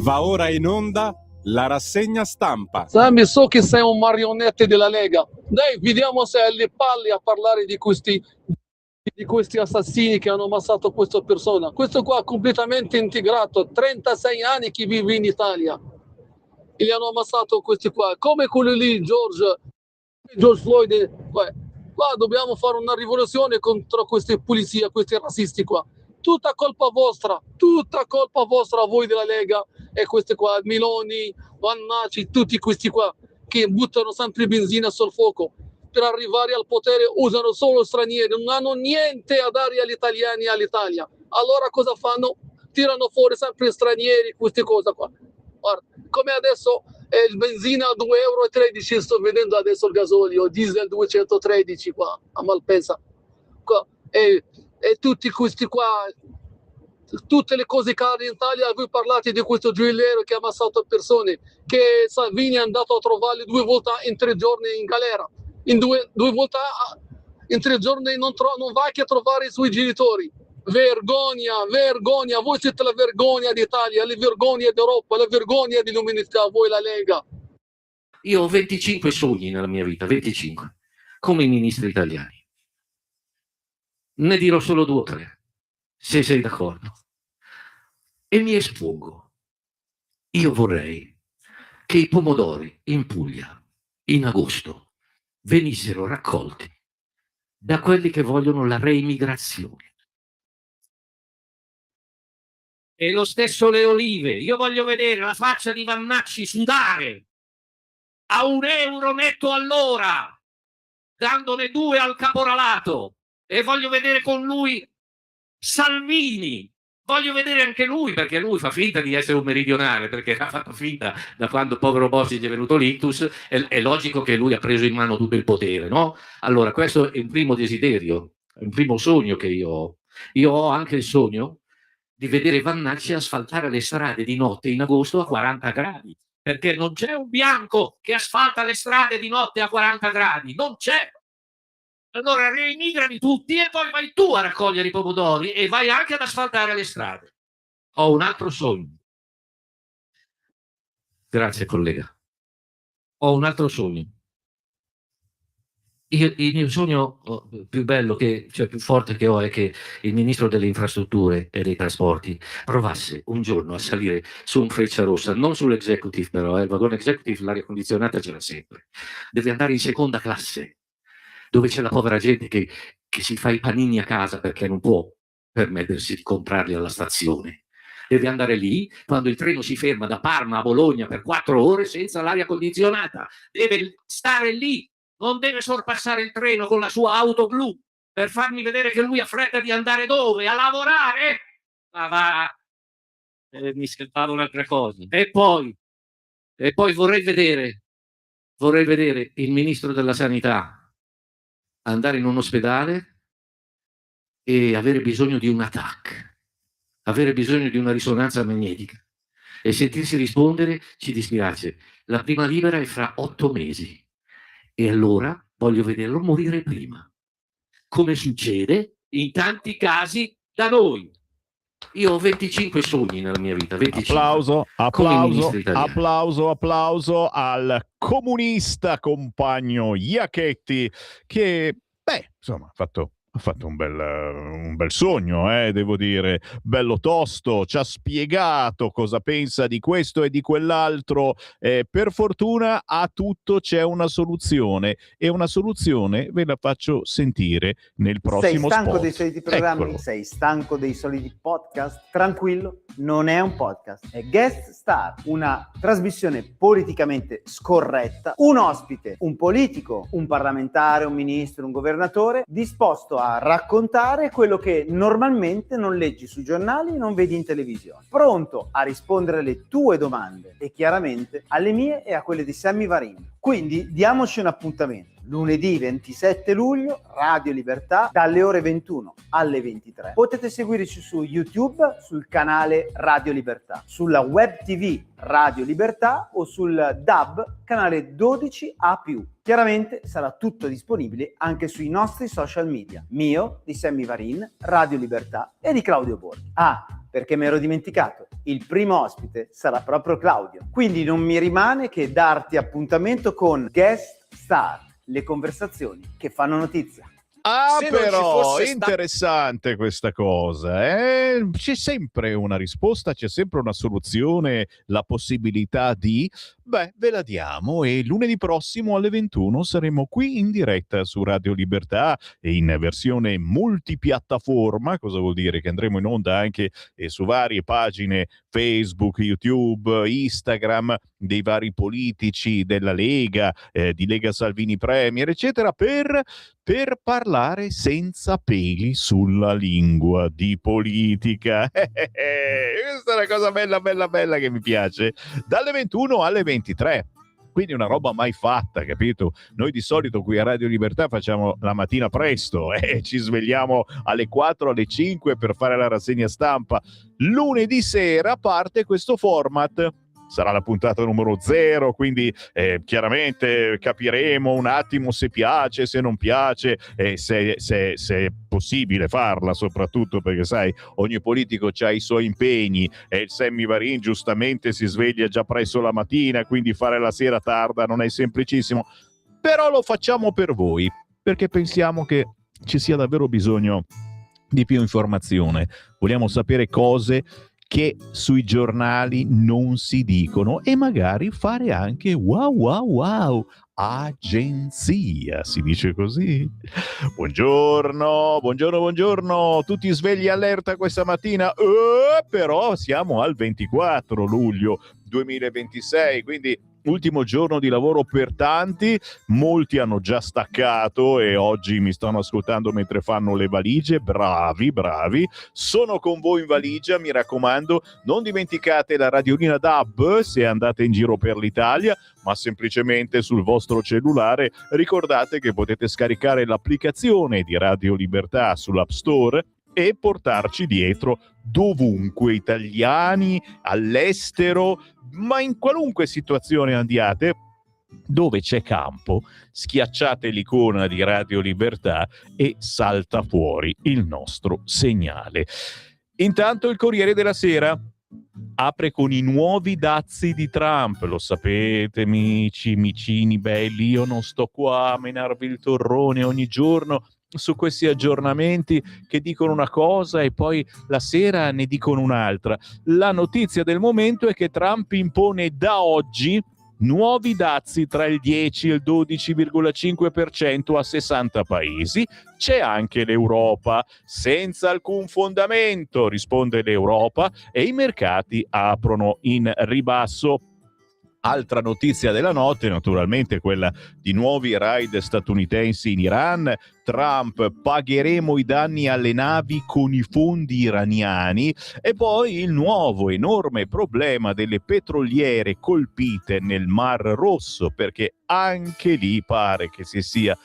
Va ora in onda la rassegna stampa. Sammy, so che sei un marionette della Lega. Dai, vediamo se hai le palle a parlare di questi assassini che hanno ammazzato questa persona. Questo qua è completamente integrato, 36 anni che vive in Italia. E li hanno ammazzato questi qua. Come quello lì, George Floyd. Qua dobbiamo fare una rivoluzione contro queste polizie, questi razzisti qua. Tutta colpa vostra voi della Lega e questi qua, Miloni, Vannacci, tutti questi qua che buttano sempre benzina sul fuoco. Per arrivare al potere usano solo stranieri, non hanno niente a dare agli italiani e all'Italia. Allora cosa fanno? Tirano fuori sempre stranieri, queste cose qua. Guarda, come adesso il benzina a 2,13 €, sto vedendo adesso il gasolio, diesel 213 qua, a Malpensa. Qua. E tutti questi qua, tutte le cose care in Italia, voi parlate di questo gioielliero che ha ammazzato persone, che Salvini è andato a trovarli 2 volte in 3 giorni in galera, in due volte in 3 giorni non vai che a trovare i suoi genitori. Vergogna, voi siete la vergogna d'Italia, la vergogna d'Europa, la vergogna dell'umanità, voi la Lega. Io ho 25 sogni nella mia vita, 25, come i ministri italiani. Ne dirò solo 2 o 3, se sei d'accordo. E mi espongo. Io vorrei che i pomodori in Puglia, in agosto, venissero raccolti da quelli che vogliono la reimmigrazione. E lo stesso le olive. Io voglio vedere la faccia di Vannacci sudare a €1 netto all'ora, dandone 2 al caporalato. E voglio vedere con lui Salvini. Voglio vedere anche lui, perché lui fa finta di essere un meridionale, perché ha fatto finta da quando il povero Bossi gli è venuto l'ictus. È logico che lui ha preso in mano tutto il potere, no? Allora, questo è il primo desiderio, è il primo sogno che io ho. Io ho anche il sogno di vedere Vannacci asfaltare le strade di notte in agosto a 40 gradi, perché non c'è un bianco che asfalta le strade di notte a 40 gradi, non c'è. Allora reimmigrali tutti e poi vai tu a raccogliere i pomodori e vai anche ad asfaltare le strade. Ho un altro sogno. Grazie collega. Ho un altro sogno. Il mio sogno più bello, cioè più forte che ho, è che il ministro delle infrastrutture e dei trasporti provasse un giorno a salire su un Frecciarossa, non sull'executive però, il vagone executive l'aria condizionata ce l'ha sempre. Deve andare in seconda classe, dove c'è la povera gente che si fa i panini a casa perché non può permettersi di comprarli alla stazione. Deve andare lì quando il treno si ferma da Parma a Bologna per 4 ore senza l'aria condizionata. Deve stare lì, non deve sorpassare il treno con la sua auto blu per farmi vedere che lui ha fretta di andare dove? A lavorare? Ma va, mi scappava un'altra cosa. E poi vorrei vedere il ministro della sanità andare in un ospedale e avere bisogno di un TAC, avere bisogno di una risonanza magnetica e sentirsi rispondere: ci dispiace, la prima libera è fra 8 mesi. E allora voglio vederlo morire prima, come succede in tanti casi da noi. Io ho 25 sogni nella mia vita, 25. Applauso al comunista compagno Iacchetti che, insomma, ha fatto un bel sogno, devo dire, bello tosto, ci ha spiegato cosa pensa di questo e di quell'altro. Per fortuna a tutto c'è una soluzione e una soluzione ve la faccio sentire nel prossimo spot. Sei stanco spot. dei soliti programmi? Eccolo. Sei stanco dei soliti podcast? Tranquillo, non è un podcast, è Guest Star, una trasmissione politicamente scorretta, un ospite, un politico, un parlamentare, un ministro, un governatore, disposto a raccontare quello che normalmente non leggi sui giornali, non vedi in televisione, pronto a rispondere alle tue domande e chiaramente alle mie e a quelle di Sammy Varin. Quindi diamoci un appuntamento. Lunedì 27 luglio, Radio Libertà, dalle ore 21 alle 23. Potete seguirci su YouTube, sul canale Radio Libertà, sulla web TV Radio Libertà o sul DAB, canale 12A+. Chiaramente sarà tutto disponibile anche sui nostri social media, mio, di Sammy Varin, Radio Libertà e di Claudio Borghi. Ah, perché mi ero dimenticato, il primo ospite sarà proprio Claudio. Quindi non mi rimane che darti appuntamento con Guest Star, le conversazioni che fanno notizia. Ah, Se non ci però, fosse interessante questa cosa. C'è sempre una risposta, c'è sempre una soluzione, la possibilità di... Beh, ve la diamo e lunedì prossimo alle 21 saremo qui in diretta su Radio Libertà e in versione multipiattaforma. Cosa vuol dire? Che andremo in onda anche su varie pagine Facebook, YouTube, Instagram dei vari politici della Lega, di Lega Salvini Premier, eccetera, per parlare senza peli sulla lingua di politica. Questa è una cosa bella che mi piace. Dalle 21 alle 23. Quindi una roba mai fatta, capito? Noi di solito qui a Radio Libertà facciamo la mattina presto, ci svegliamo alle 4, alle 5 per fare la rassegna stampa. Lunedì sera parte questo format. Sarà la puntata numero 0, quindi chiaramente capiremo un attimo se piace, se non piace, se è possibile farla, soprattutto perché sai, ogni politico ha i suoi impegni e il Sammy Varin giustamente si sveglia già presto la mattina, quindi fare la sera tarda non è semplicissimo, però lo facciamo per voi, perché pensiamo che ci sia davvero bisogno di più informazione. Vogliamo sapere cose che sui giornali non si dicono e magari fare anche wow, agenzia, si dice così. Buongiorno, tutti svegli allerta questa mattina, però siamo al 24 luglio 2026, quindi ultimo giorno di lavoro per tanti, molti hanno già staccato e oggi mi stanno ascoltando mentre fanno le valigie, bravi, sono con voi in valigia, mi raccomando, non dimenticate la radiolina DAB se andate in giro per l'Italia, ma semplicemente sul vostro cellulare ricordate che potete scaricare l'applicazione di Radio Libertà sull'App Store e portarci dietro dovunque, italiani, all'estero, ma in qualunque situazione andiate, dove c'è campo, schiacciate l'icona di Radio Libertà e salta fuori il nostro segnale. Intanto il Corriere della Sera apre con i nuovi dazi di Trump, lo sapete amici, micini belli, io non sto qua a menarvi il torrone ogni giorno su questi aggiornamenti che dicono una cosa e poi la sera ne dicono un'altra. La notizia del momento è che Trump impone da oggi nuovi dazi tra il 10 e il 12,5% a 60 paesi. C'è anche l'Europa, senza alcun fondamento, risponde l'Europa, e i mercati aprono in ribasso. Altra notizia della notte, naturalmente quella di nuovi raid statunitensi in Iran. Trump: pagheremo i danni alle navi con i fondi iraniani. E poi il nuovo enorme problema delle petroliere colpite nel Mar Rosso, perché anche lì pare che si sia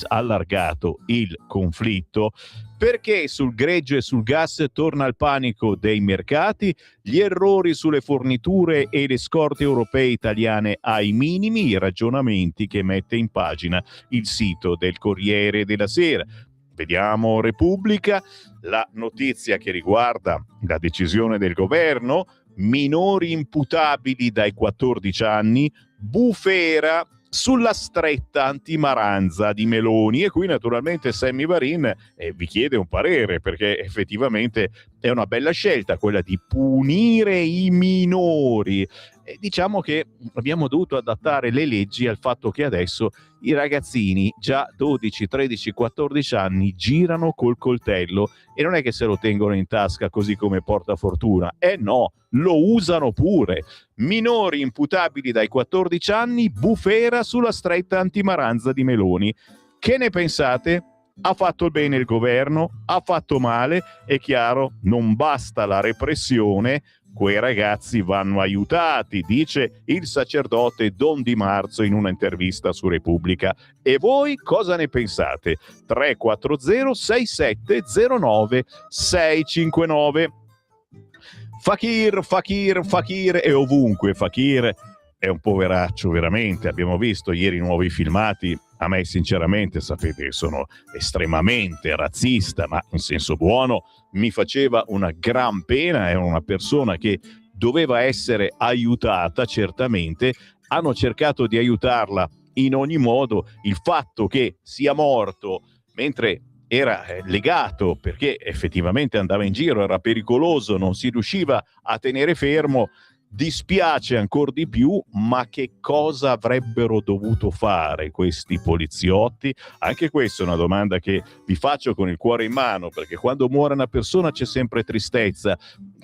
allargato il conflitto. Perché sul greggio e sul gas torna il panico dei mercati, gli errori sulle forniture e le scorte europee italiane ai minimi, i ragionamenti che mette in pagina il sito del Corriere della Sera. Vediamo Repubblica, la notizia che riguarda la decisione del governo, minori imputabili dai 14 anni, bufera sulla stretta antimaranza di Meloni. E qui naturalmente Sammy Varin vi chiede un parere, perché effettivamente è una bella scelta quella di punire i minori. Diciamo che abbiamo dovuto adattare le leggi al fatto che adesso i ragazzini già 12, 13, 14 anni girano col coltello e non è che se lo tengono in tasca così come portafortuna, no, lo usano pure. Minori imputabili dai 14 anni, bufera sulla stretta antimaranza di Meloni. Che ne pensate? Ha fatto bene il governo? Ha fatto male? È chiaro, non basta la repressione, quei ragazzi vanno aiutati, dice il sacerdote Don Di Marzo in un'intervista su Repubblica. E voi cosa ne pensate? 340 6709 659. Fakir è ovunque. Fakir è un poveraccio veramente, abbiamo visto ieri nuovi filmati. A me sinceramente, sapete, sono estremamente razzista, ma in senso buono, mi faceva una gran pena. È una persona che doveva essere aiutata, certamente, hanno cercato di aiutarla in ogni modo. Il fatto che sia morto mentre era legato, perché effettivamente andava in giro, era pericoloso, non si riusciva a tenere fermo, dispiace ancora di più. Ma che cosa avrebbero dovuto fare questi poliziotti? Anche questa è una domanda che vi faccio con il cuore in mano, perché quando muore una persona c'è sempre tristezza.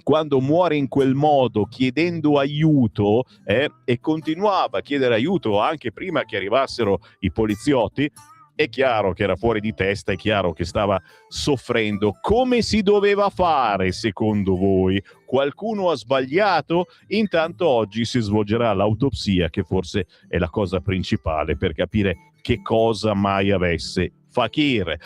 Quando muore in quel modo, chiedendo aiuto, e continuava a chiedere aiuto anche prima che arrivassero i poliziotti, è chiaro che era fuori di testa, è chiaro che stava soffrendo. Come si doveva fare, secondo voi? Qualcuno ha sbagliato? Intanto oggi si svolgerà l'autopsia, che forse è la cosa principale per capire che cosa mai avesse Fakir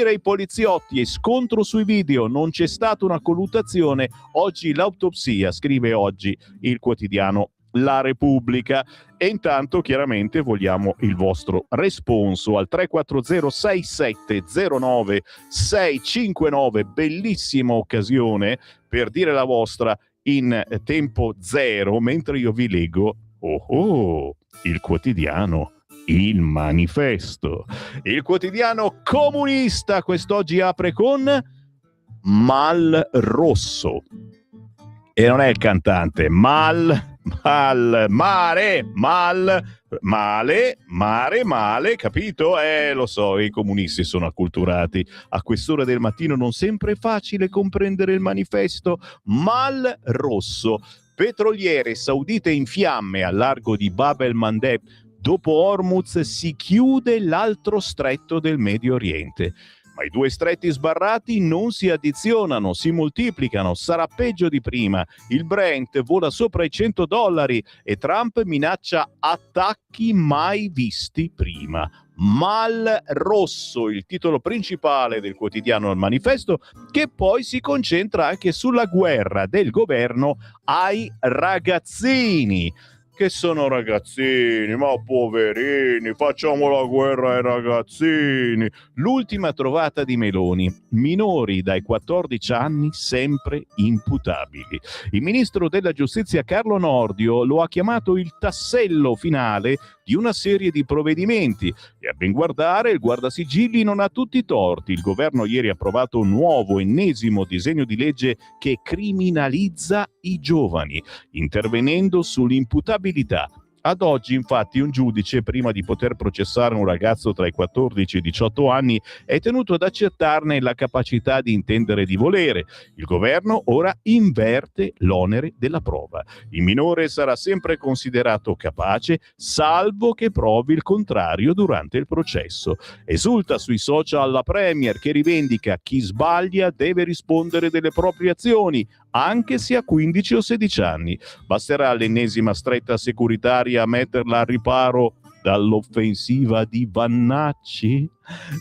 e i poliziotti, e scontro sui video, non c'è stata una colluttazione, oggi l'autopsia, scrive oggi il quotidiano La Repubblica. E intanto chiaramente vogliamo il vostro responso al 340 6709 659, bellissima occasione per dire la vostra in tempo zero, mentre io vi leggo il quotidiano Il Manifesto. Il quotidiano comunista quest'oggi apre con Mal Rosso. E non è il cantante, male, capito? Lo so, i comunisti sono acculturati. A quest'ora del mattino non sempre è facile comprendere il manifesto. Mal Rosso, petroliere saudite in fiamme al largo di Bab el-Mandeb. Dopo Hormuz si chiude l'altro stretto del Medio Oriente. Ma i due stretti sbarrati non si addizionano, si moltiplicano, sarà peggio di prima. Il Brent vola sopra i $100 e Trump minaccia attacchi mai visti prima. Mal Rosso, il titolo principale del quotidiano Il Manifesto, che poi si concentra anche sulla guerra del governo ai ragazzini. Che sono ragazzini, ma poverini, facciamo la guerra ai ragazzini. L'ultima trovata di Meloni: minori dai 14 anni sempre imputabili. Il ministro della giustizia Carlo Nordio lo ha chiamato il tassello finale di una serie di provvedimenti, e a ben guardare il guardasigilli non ha tutti i torti. Il governo ieri ha approvato un nuovo, ennesimo disegno di legge che criminalizza i giovani, intervenendo sull'imputabilità. Ad oggi, infatti, un giudice, prima di poter processare un ragazzo tra i 14 e i 18 anni, è tenuto ad accertarne la capacità di intendere e di volere. Il governo ora inverte l'onere della prova. Il minore sarà sempre considerato capace, salvo che provi il contrario durante il processo. Esulta sui social la Premier, che rivendica: chi sbaglia deve rispondere delle proprie azioni, anche se ha 15 o 16 anni. Basterà l'ennesima stretta securitaria a metterla al riparo dall'offensiva di Vannacci?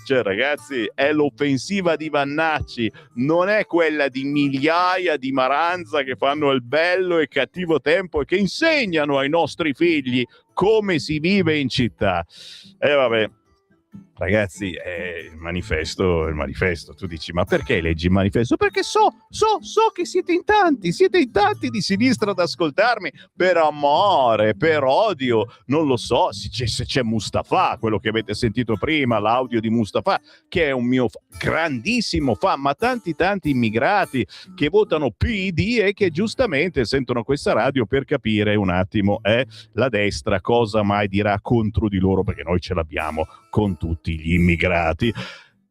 Cioè, ragazzi, è l'offensiva di Vannacci, non è quella di migliaia di Maranza che fanno il bello e cattivo tempo e che insegnano ai nostri figli come si vive in città. Vabbè. Ragazzi, il manifesto, tu dici: ma perché leggi il manifesto? Perché so che siete in tanti di sinistra ad ascoltarmi, per amore, per odio, non lo so, se c'è Mustafa, quello che avete sentito prima, l'audio di Mustafa, che è un mio grandissimo fan, ma tanti immigrati che votano PD e che giustamente sentono questa radio per capire un attimo la destra cosa mai dirà contro di loro, perché noi ce l'abbiamo con tutti gli immigrati.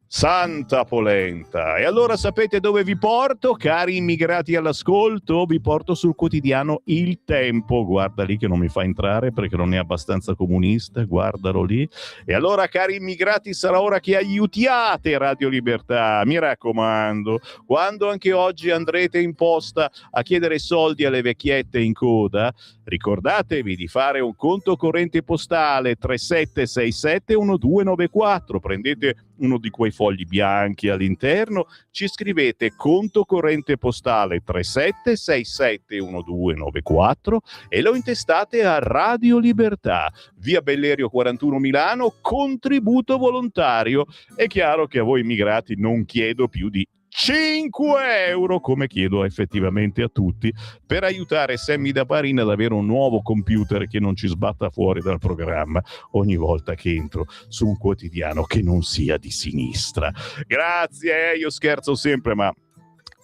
Santa polenta. E allora sapete dove vi porto, cari immigrati all'ascolto? Vi porto sul quotidiano Il Tempo. Guarda lì che non mi fa entrare perché non è abbastanza comunista, guardalo lì. E allora, cari immigrati, sarà ora che aiutiate Radio Libertà, mi raccomando. Quando anche oggi andrete in posta a chiedere soldi alle vecchiette in coda, ricordatevi di fare un conto corrente postale 3767 1294. Prendete uno di quei fogli bianchi all'interno, ci scrivete conto corrente postale 3767 1294 e lo intestate a Radio Libertà, via Bellerio 41 Milano, contributo volontario. È chiaro che a voi immigrati non chiedo più di €5, come chiedo effettivamente a tutti, per aiutare Sammy Daparin ad avere un nuovo computer che non ci sbatta fuori dal programma ogni volta che entro su un quotidiano che non sia di sinistra. Grazie, io scherzo sempre, ma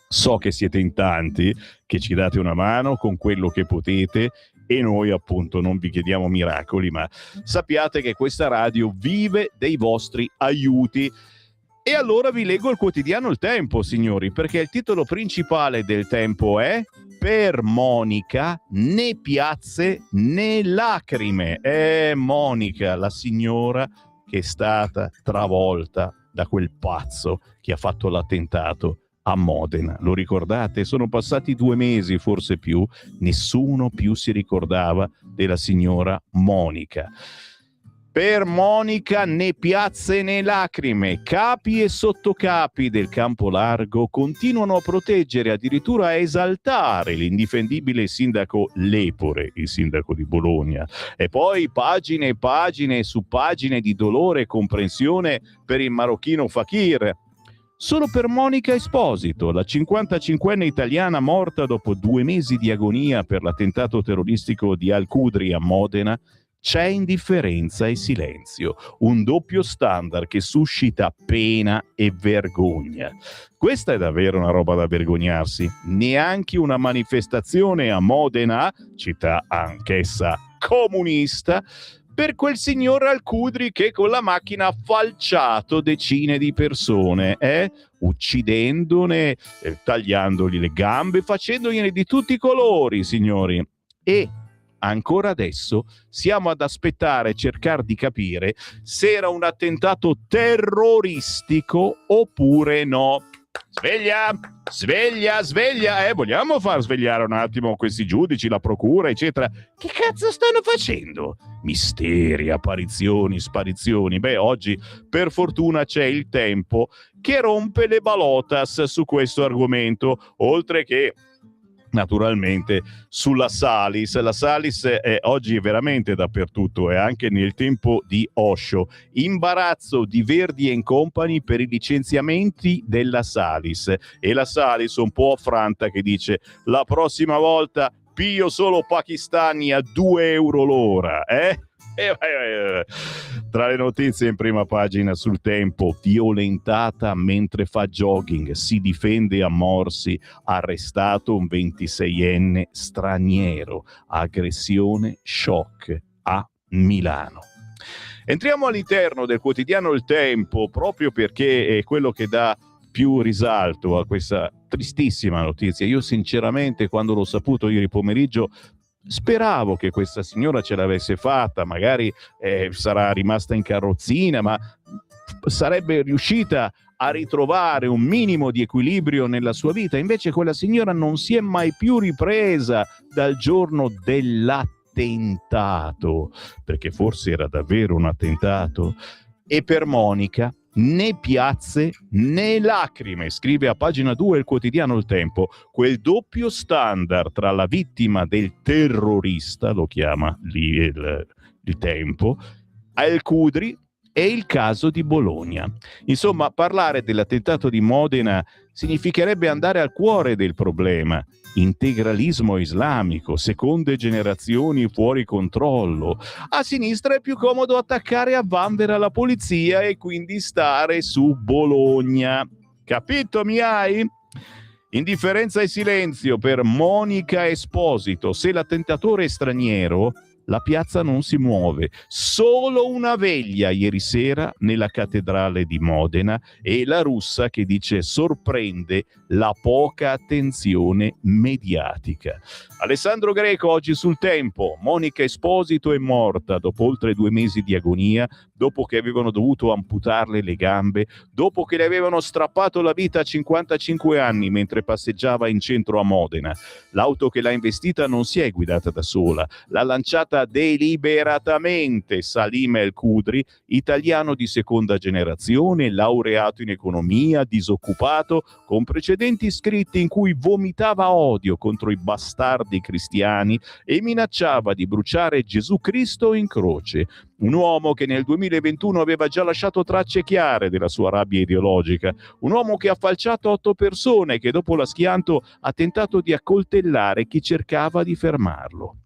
so che siete in tanti, che ci date una mano con quello che potete, e noi appunto non vi chiediamo miracoli, ma sappiate che questa radio vive dei vostri aiuti. E allora vi leggo il quotidiano Il Tempo, signori, perché il titolo principale del Tempo è: per Monica né piazze né lacrime. Monica, la signora che è stata travolta da quel pazzo che ha fatto l'attentato a Modena. Lo ricordate? Sono passati 2 mesi, forse più. Nessuno più si ricordava della signora Monica. Per Monica né piazze né lacrime. Capi e sottocapi del Campo Largo continuano a proteggere, addirittura a esaltare l'indifendibile sindaco Lepore, il sindaco di Bologna. E poi pagine e pagine su pagine di dolore e comprensione per il marocchino Fakir. Solo per Monica Esposito, la 55enne italiana morta dopo 2 mesi di agonia per l'attentato terroristico di Al-Qudri a Modena, c'è indifferenza e silenzio, un doppio standard che suscita pena e vergogna. Questa è davvero una roba da vergognarsi. Neanche una manifestazione a Modena, città anch'essa comunista, per quel signor Al-Qudri che con la macchina ha falciato decine di persone, uccidendone, tagliandogli le gambe, facendogliene di tutti i colori, signori. E ancora adesso siamo ad aspettare e cercare di capire se era un attentato terroristico oppure no. Sveglia, sveglia, sveglia. Vogliamo far svegliare un attimo questi giudici, la procura, eccetera. Che cazzo stanno facendo? Misteri, apparizioni, sparizioni. Oggi per fortuna c'è Il Tempo che rompe le balotas su questo argomento, oltre che naturalmente sulla Salis. La Salis è oggi veramente dappertutto, e anche nel Tempo di Osho. Imbarazzo di Verdi & Company per i licenziamenti della Salis, e la Salis un po' affranta che dice: la prossima volta pio solo pakistani a €2 l'ora, Tra le notizie in prima pagina sul Tempo: violentata mentre fa jogging, si difende a morsi, arrestato un 26enne straniero, aggressione shock a Milano. Entriamo all'interno del quotidiano Il Tempo, proprio perché è quello che dà più risalto a questa tristissima notizia. Io sinceramente, quando l'ho saputo ieri pomeriggio, speravo che questa signora ce l'avesse fatta, magari sarà rimasta in carrozzina, ma sarebbe riuscita a ritrovare un minimo di equilibrio nella sua vita. Invece quella signora non si è mai più ripresa dal giorno dell'attentato, perché forse era davvero un attentato. E per Monica né piazze né lacrime, scrive a pagina 2 il quotidiano Il Tempo. Quel doppio standard tra la vittima del terrorista, lo chiama lì il Tempo, Al-Qudri, e il caso di Bologna. Insomma, parlare dell'attentato di Modena significherebbe andare al cuore del problema: integralismo islamico, seconde generazioni fuori controllo. A sinistra è più comodo attaccare a vanvera la polizia e quindi stare su Bologna. Capito, mi hai? Indifferenza e silenzio per Monica Esposito. Se l'attentatore è straniero, la piazza non si muove. Solo una veglia ieri sera nella cattedrale di Modena, e la Russa che dice sorprende la poca attenzione mediatica. Alessandro Greco oggi sul Tempo: Monica Esposito è morta dopo oltre 2 mesi di agonia, dopo che avevano dovuto amputarle le gambe, dopo che le avevano strappato la vita a 55 anni mentre passeggiava in centro a Modena. L'auto che l'ha investita non si è guidata da sola, l'ha lanciata arresta deliberatamente Salim El Khudri, italiano di seconda generazione, laureato in economia, disoccupato, con precedenti scritti in cui vomitava odio contro i bastardi cristiani e minacciava di bruciare Gesù Cristo in croce. Un uomo che nel 2021 aveva già lasciato tracce chiare della sua rabbia ideologica, un uomo che ha falciato 8 persone e che dopo la schianto ha tentato di accoltellare chi cercava di fermarlo.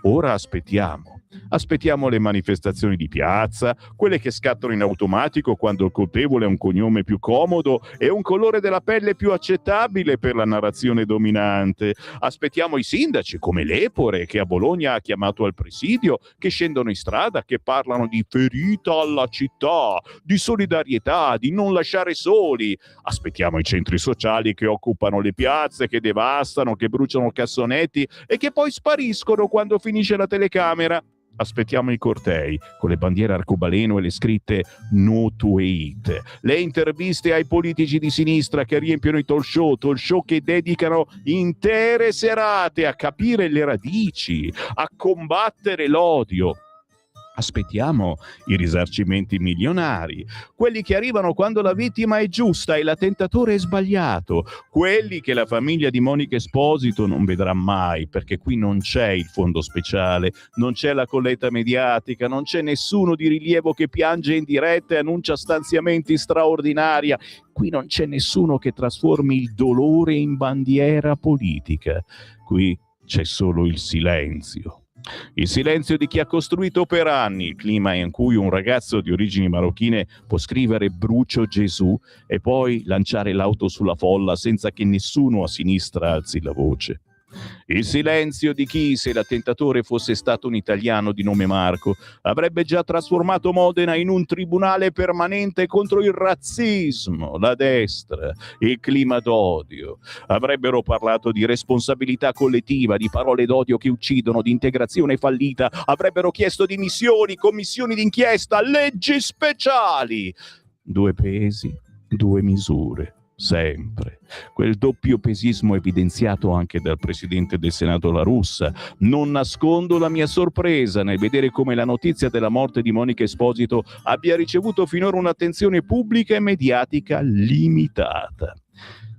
Ora aspettiamo le manifestazioni di piazza, quelle che scattano in automatico quando il colpevole ha un cognome più comodo e un colore della pelle più accettabile per la narrazione dominante. Aspettiamo i sindaci come Lepore, che a Bologna ha chiamato al presidio, che scendono in strada, che parlano di ferita alla città, di solidarietà, di non lasciare soli. Aspettiamo i centri sociali che occupano le piazze, che devastano, che bruciano cassonetti e che poi spariscono quando finisce la telecamera. Aspettiamo i cortei con le bandiere arcobaleno e le scritte No to Hate, le interviste ai politici di sinistra che riempiono i talk show che dedicano intere serate a capire le radici, a combattere l'odio. Aspettiamo i risarcimenti milionari, quelli che arrivano quando la vittima è giusta e l'attentatore è sbagliato, quelli che la famiglia di Monica Esposito non vedrà mai, perché qui non c'è il fondo speciale, non c'è la colletta mediatica, non c'è nessuno di rilievo che piange in diretta e annuncia stanziamenti straordinari. Qui non c'è nessuno che trasformi il dolore in bandiera politica. Qui c'è solo il silenzio. Il silenzio di chi ha costruito per anni il clima in cui un ragazzo di origini marocchine può scrivere "brucio Gesù" e poi lanciare l'auto sulla folla senza che nessuno a sinistra alzi la voce. Il silenzio di chi, se l'attentatore fosse stato un italiano di nome Marco, avrebbe già trasformato Modena in un tribunale permanente contro il razzismo, la destra, il clima d'odio. Avrebbero parlato di responsabilità collettiva, di parole d'odio che uccidono, di integrazione fallita. Avrebbero chiesto dimissioni, commissioni d'inchiesta, leggi speciali. 2 pesi, 2 misure. Sempre. Quel doppio pesismo evidenziato anche dal presidente del Senato La Russa. Non nascondo la mia sorpresa nel vedere come la notizia della morte di Monica Esposito abbia ricevuto finora un'attenzione pubblica e mediatica limitata.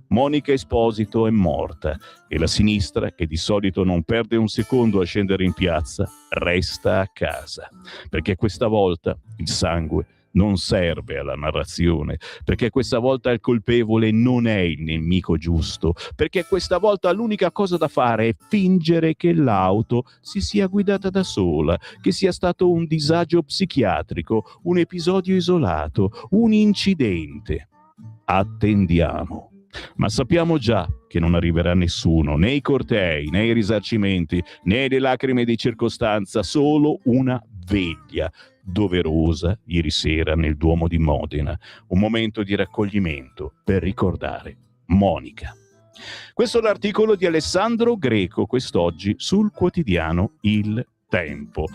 Monica Esposito è morta e la sinistra, che di solito non perde un secondo a scendere in piazza, resta a casa. Perché questa volta il sangue non serve alla narrazione, perché questa volta il colpevole non è il nemico giusto, perché questa volta l'unica cosa da fare è fingere che l'auto si sia guidata da sola, che sia stato un disagio psichiatrico, un episodio isolato, un incidente. Attendiamo. Ma sappiamo già che non arriverà nessuno, né i cortei, né i risarcimenti, né le lacrime di circostanza, solo una veglia doverosa ieri sera nel Duomo di Modena, un momento di raccoglimento per ricordare Monica. Questo è l'articolo di Alessandro Greco quest'oggi sul quotidiano Il Tempo.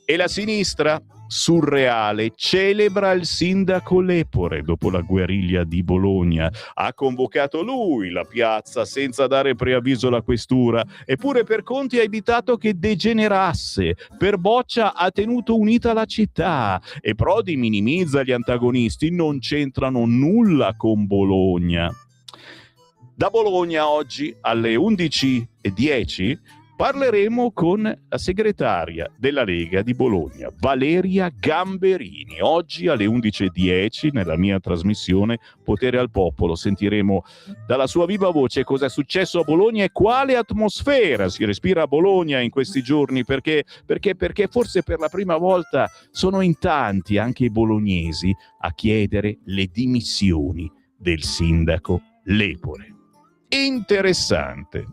E la sinistra surreale celebra il sindaco Lepore dopo la guerriglia di Bologna. Ha convocato lui la piazza senza dare preavviso alla questura, eppure per Conti ha evitato che degenerasse. Per Boccia ha tenuto unita la città e Prodi minimizza gli antagonisti, non c'entrano nulla con Bologna. Da Bologna oggi alle 11:10 parleremo con la segretaria della Lega di Bologna, Valeria Gamberini. Oggi alle 11:10 nella mia trasmissione Potere al Popolo sentiremo dalla sua viva voce cosa è successo a Bologna e quale atmosfera si respira a Bologna in questi giorni, perché forse per la prima volta sono in tanti, anche i bolognesi, a chiedere le dimissioni del sindaco Lepore. Interessante.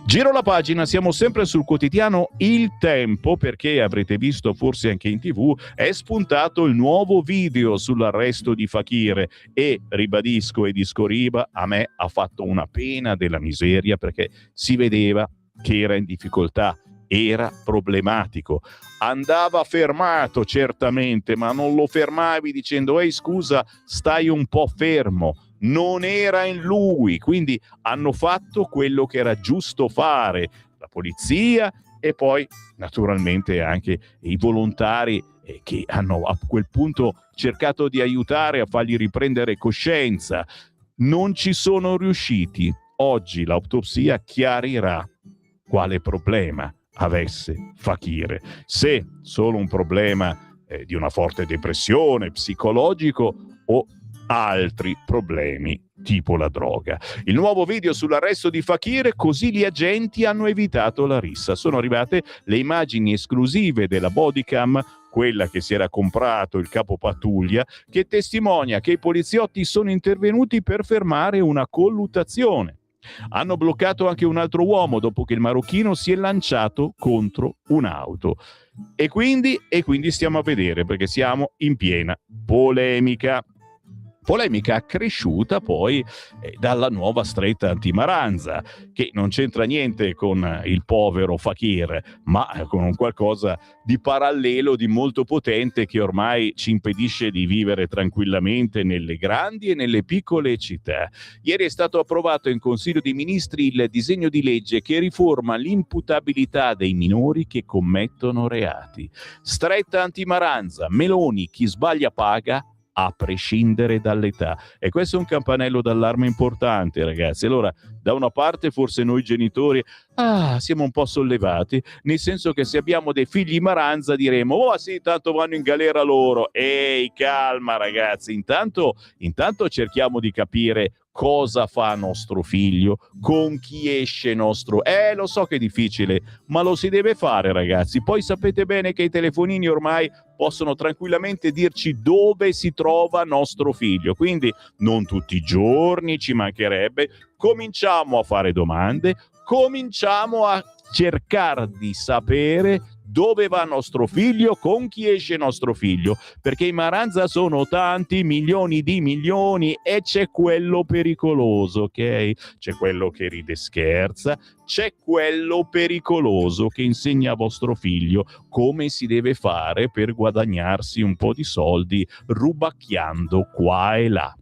Giro la pagina, siamo sempre sul quotidiano Il Tempo, perché avrete visto forse anche in TV è spuntato il nuovo video sull'arresto di Fakir e ribadisco e discoriba, a me ha fatto una pena della miseria perché si vedeva che era in difficoltà, era problematico, andava fermato certamente, ma non lo fermavi dicendo ehi scusa stai un po' fermo. Non era in lui, quindi hanno fatto quello che era giusto fare, la polizia e poi naturalmente anche i volontari che hanno a quel punto cercato di aiutare a fargli riprendere coscienza. Non ci sono riusciti. Oggi l'autopsia chiarirà quale problema avesse Fakir. Se solo un problema di una forte depressione, psicologico o altri problemi tipo la droga. Il nuovo video sull'arresto di Fakir, così gli agenti hanno evitato la rissa. Sono arrivate le immagini esclusive della bodycam, quella che si era comprato il capo pattuglia, che testimonia che i poliziotti sono intervenuti per fermare una colluttazione. Hanno bloccato anche un altro uomo dopo che il marocchino si è lanciato contro un'auto. E quindi stiamo a vedere, perché siamo in piena polemica. Polemica accresciuta poi dalla nuova stretta antimaranza, che non c'entra niente con il povero Fakir, ma con un qualcosa di parallelo, di molto potente, che ormai ci impedisce di vivere tranquillamente nelle grandi e nelle piccole città. Ieri è stato approvato in Consiglio dei Ministri il disegno di legge che riforma l'imputabilità dei minori che commettono reati. Stretta antimaranza, Meloni, chi sbaglia paga, a prescindere dall'età. E questo è un campanello d'allarme importante, ragazzi. Allora, da una parte forse noi genitori siamo un po' sollevati, nel senso che se abbiamo dei figli maranza diremo oh sì, tanto vanno in galera loro. Ehi, calma ragazzi, intanto cerchiamo di capire cosa fa nostro figlio, con chi esce nostro. Lo so che è difficile, ma lo si deve fare, ragazzi. Poi sapete bene che i telefonini ormai possono tranquillamente dirci dove si trova nostro figlio, quindi non tutti i giorni, ci mancherebbe. Cominciamo a fare domande, cominciamo a cercare di sapere dove va nostro figlio, con chi esce nostro figlio, perché i maranza sono tanti, milioni di milioni, e c'è quello pericoloso, ok? C'è quello che ride e scherza, c'è quello pericoloso che insegna a vostro figlio come si deve fare per guadagnarsi un po' di soldi rubacchiando qua e là.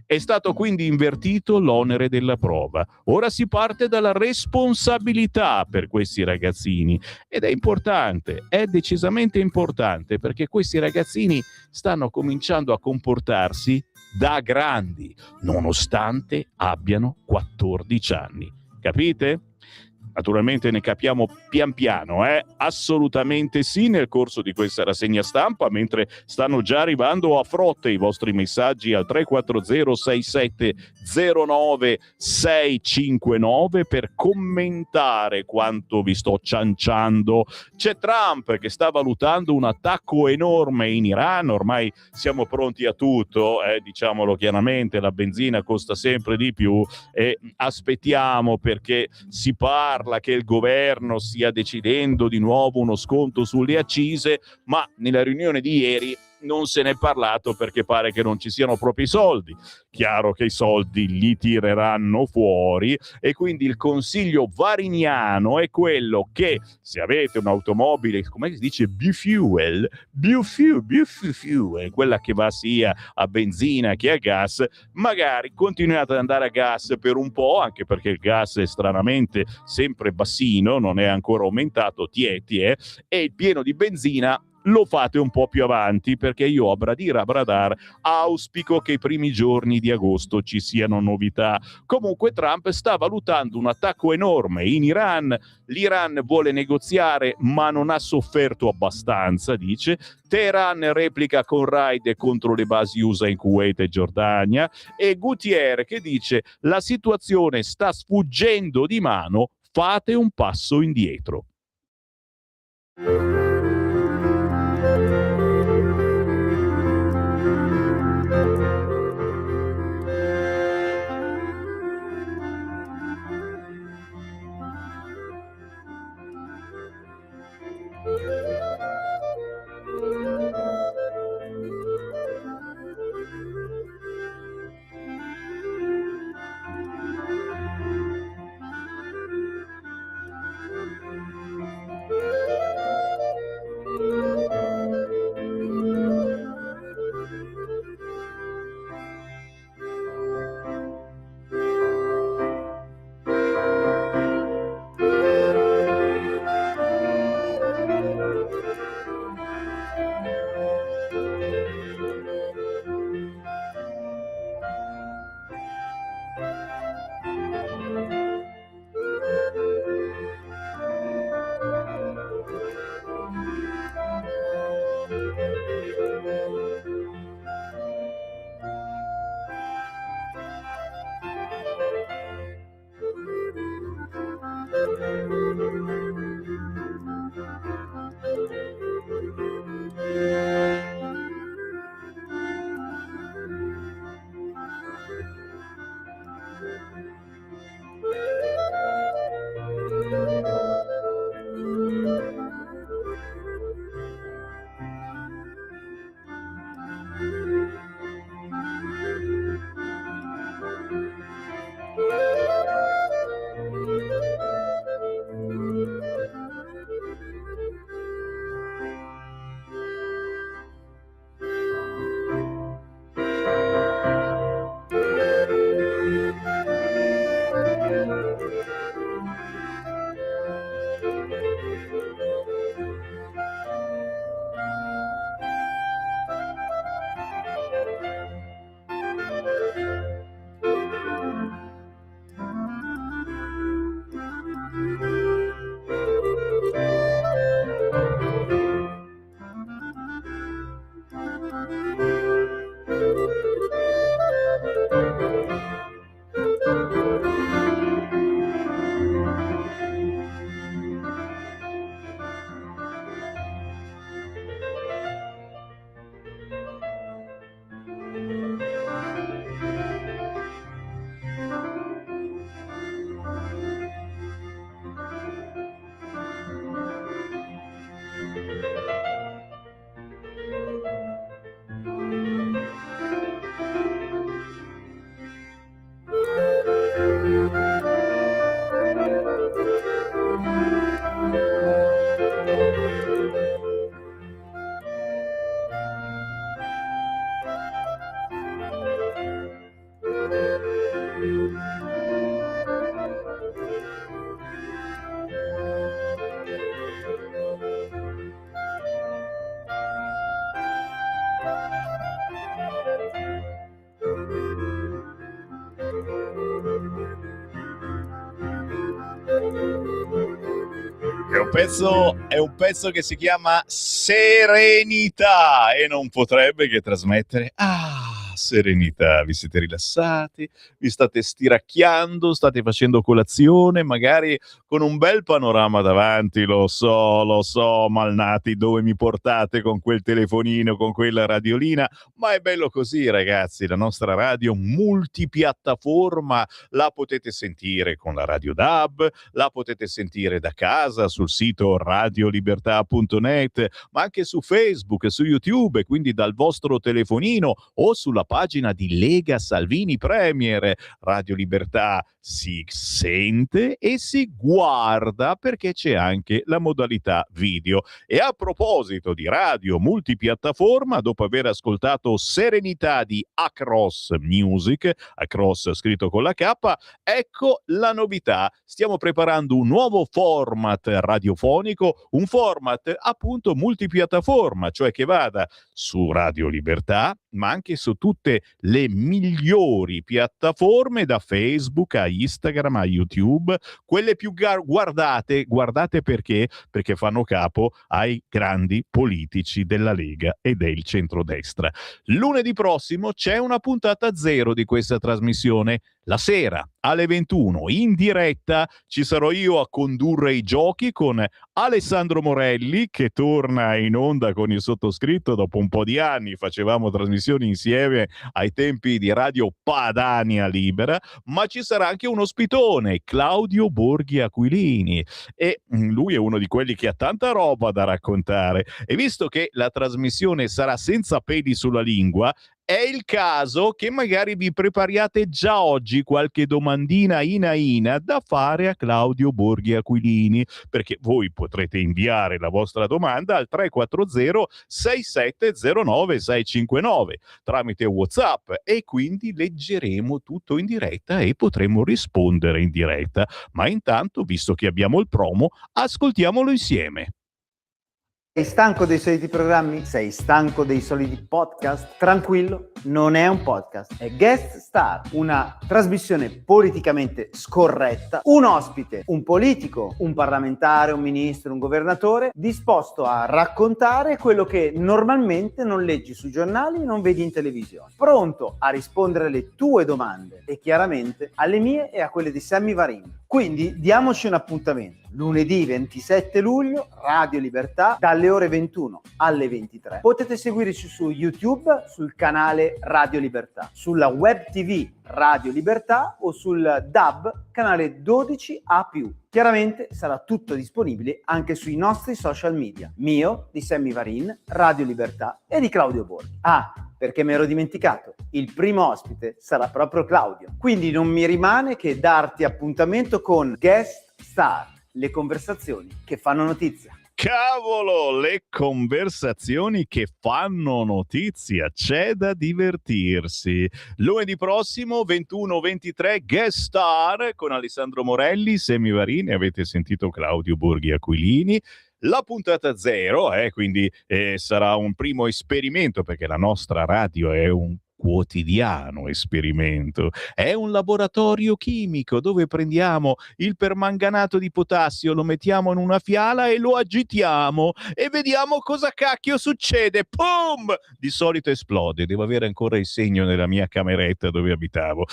È stato quindi invertito l'onere della prova. Ora si parte dalla responsabilità per questi ragazzini ed è importante, è decisamente importante, perché questi ragazzini stanno cominciando a comportarsi da grandi, nonostante abbiano 14 anni. Capite? Naturalmente ne capiamo pian piano, assolutamente sì, nel corso di questa rassegna stampa, mentre stanno già arrivando a frotte i vostri messaggi al 340-6709-659 per commentare quanto vi sto cianciando. C'è Trump che sta valutando un attacco enorme in Iran, ormai siamo pronti a tutto, diciamolo chiaramente, la benzina costa sempre di più e aspettiamo, perché si parla che il governo stia decidendo di nuovo uno sconto sulle accise, ma nella riunione di ieri non se n'è parlato perché pare che non ci siano proprio i soldi. Chiaro che i soldi li tireranno fuori e quindi il consiglio variniano è quello che se avete un'automobile, come si dice, biofuel, quella che va sia a benzina che a gas, magari continuate ad andare a gas per un po', anche perché il gas è stranamente sempre bassino, non è ancora aumentato, e il pieno di benzina lo fate un po' più avanti, perché io a bradar auspico che i primi giorni di agosto ci siano novità. Comunque Trump sta valutando un attacco enorme in Iran. L'Iran vuole negoziare ma non ha sofferto abbastanza, dice. Teheran replica con raid contro le basi USA in Kuwait e Giordania, e Gutierrez che dice la situazione sta sfuggendo di mano, fate un passo indietro. È un pezzo che si chiama Serenità e non potrebbe che trasmettere serenità. Vi siete rilassati, vi state stiracchiando, state facendo colazione, magari con un bel panorama davanti. Lo so, malnati, dove mi portate con quel telefonino, con quella radiolina, ma è bello così, ragazzi. La nostra radio multipiattaforma la potete sentire con la Radio DAB, la potete sentire da casa sul sito radiolibertà.net, ma anche su Facebook, su YouTube, quindi dal vostro telefonino o sulla pagina di Lega Salvini Premier. Radio Libertà si sente e si guarda perché c'è anche la modalità video. E a proposito di radio multipiattaforma, dopo aver ascoltato Serenità di Across Music, Across scritto con la K, ecco la novità. Stiamo preparando un nuovo format radiofonico, un format appunto multipiattaforma, cioè che vada su Radio Libertà, ma anche su tutte le migliori piattaforme, da Facebook a Instagram a YouTube, quelle più guardate perché fanno capo ai grandi politici della Lega e del centrodestra. Lunedì prossimo c'è una puntata zero di questa trasmissione. La sera alle 21 in diretta ci sarò io a condurre i giochi con Alessandro Morelli, che torna in onda con il sottoscritto dopo un po' di anni. Facevamo trasmissioni insieme ai tempi di Radio Padania Libera, ma ci sarà anche un ospitone, Claudio Borghi Aquilini, e lui è uno di quelli che ha tanta roba da raccontare. E visto che la trasmissione sarà senza peli sulla lingua, è il caso che magari vi prepariate già oggi qualche domandina ina da fare a Claudio Borghi Aquilini, perché voi potrete inviare la vostra domanda al 340 6709 659 tramite WhatsApp, e quindi leggeremo tutto in diretta e potremo rispondere in diretta. Ma intanto, visto che abbiamo il promo, ascoltiamolo insieme. Sei stanco dei soliti programmi? Sei stanco dei soliti podcast? Tranquillo, non è un podcast, è Guest Star, una trasmissione politicamente scorretta, un ospite, un politico, un parlamentare, un ministro, un governatore, disposto a raccontare quello che normalmente non leggi sui giornali e non vedi in televisione, pronto a rispondere alle tue domande e chiaramente alle mie e a quelle di Sammy Varin. Quindi diamoci un appuntamento. Lunedì 27 luglio, Radio Libertà, dalle ore 21 alle 23. Potete seguirci su YouTube, sul canale Radio Libertà, sulla web TV Radio Libertà o sul DAB, canale 12A+. Chiaramente sarà tutto disponibile anche sui nostri social media, mio, di Sammy Varin, Radio Libertà e di Claudio Borghi. Ah, perché mi ero dimenticato, il primo ospite sarà proprio Claudio. Quindi non mi rimane che darti appuntamento con Guest Star, le conversazioni che fanno notizia. Cavolo, le conversazioni che fanno notizia, c'è da divertirsi. Lunedì prossimo 21-23 Guest Star con Alessandro Morelli, Sammy Varin, avete sentito Claudio Borghi Aquilini. La puntata 0, quindi sarà un primo esperimento, perché la nostra radio è un quotidiano esperimento, è un laboratorio chimico dove prendiamo il permanganato di potassio, lo mettiamo in una fiala e lo agitiamo e vediamo cosa cacchio succede. Pum! Di solito esplode. Devo avere ancora il segno nella mia cameretta dove abitavo.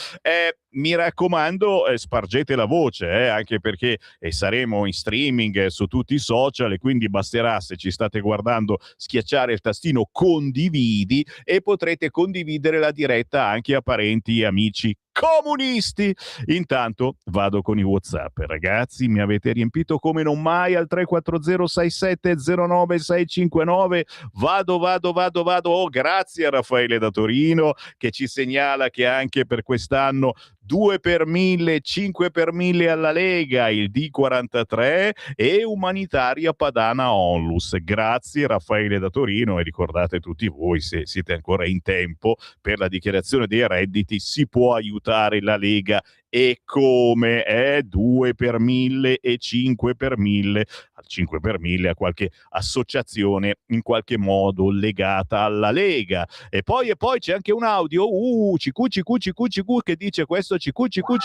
Mi raccomando, spargete la voce, anche perché saremo in streaming su tutti i social, e quindi basterà, se ci state guardando, schiacciare il tastino condividi e potrete condividere la diretta anche a parenti e amici comunisti. Intanto vado con i WhatsApp, ragazzi, mi avete riempito come non mai al 3406709659. Vado. Oh, grazie a Raffaele da Torino che ci segnala che anche per quest'anno 2 per 1000, 5 per 1000 alla Lega, il D43 e umanitaria padana Onlus. Grazie Raffaele da Torino, e ricordate tutti voi, se siete ancora in tempo per la dichiarazione dei redditi, si può aiutare la Lega. E come? 2 per 1000 e 5 per 1000, al 5 per 1000 a qualche associazione in qualche modo legata alla Lega. E poi c'è anche un audio, CQ che dice questo, CQ, eccolo.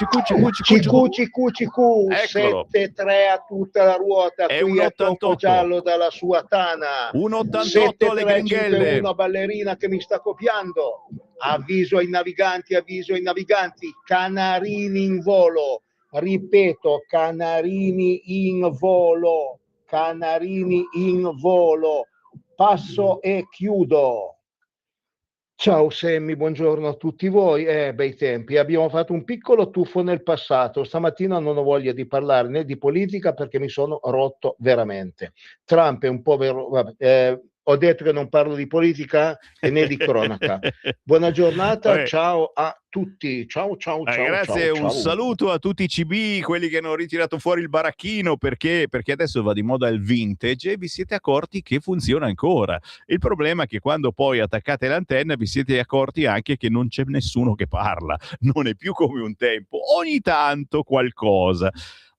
7-3 a tutta la ruota, è qui un è Topo 88 Giallo dalla sua tana, 1,88 alle gringhelle. una ballerina che mi sta copiando. Avviso ai naviganti, canarini in volo, ripeto, canarini in volo, passo e chiudo. Ciao Sammy, buongiorno a tutti voi. Bei tempi, abbiamo fatto un piccolo tuffo nel passato. Stamattina non ho voglia di parlare né di politica perché mi sono rotto veramente. Trump è un povero... ho detto che non parlo di politica e né di cronaca. Buona giornata, ciao a tutti. Ciao. Grazie, un saluto a tutti i CB, quelli che hanno ritirato fuori il baracchino perché adesso va di moda il vintage e vi siete accorti che funziona ancora. Il problema è che quando poi attaccate l'antenna vi siete accorti anche che non c'è nessuno che parla, non è più come un tempo, ogni tanto qualcosa.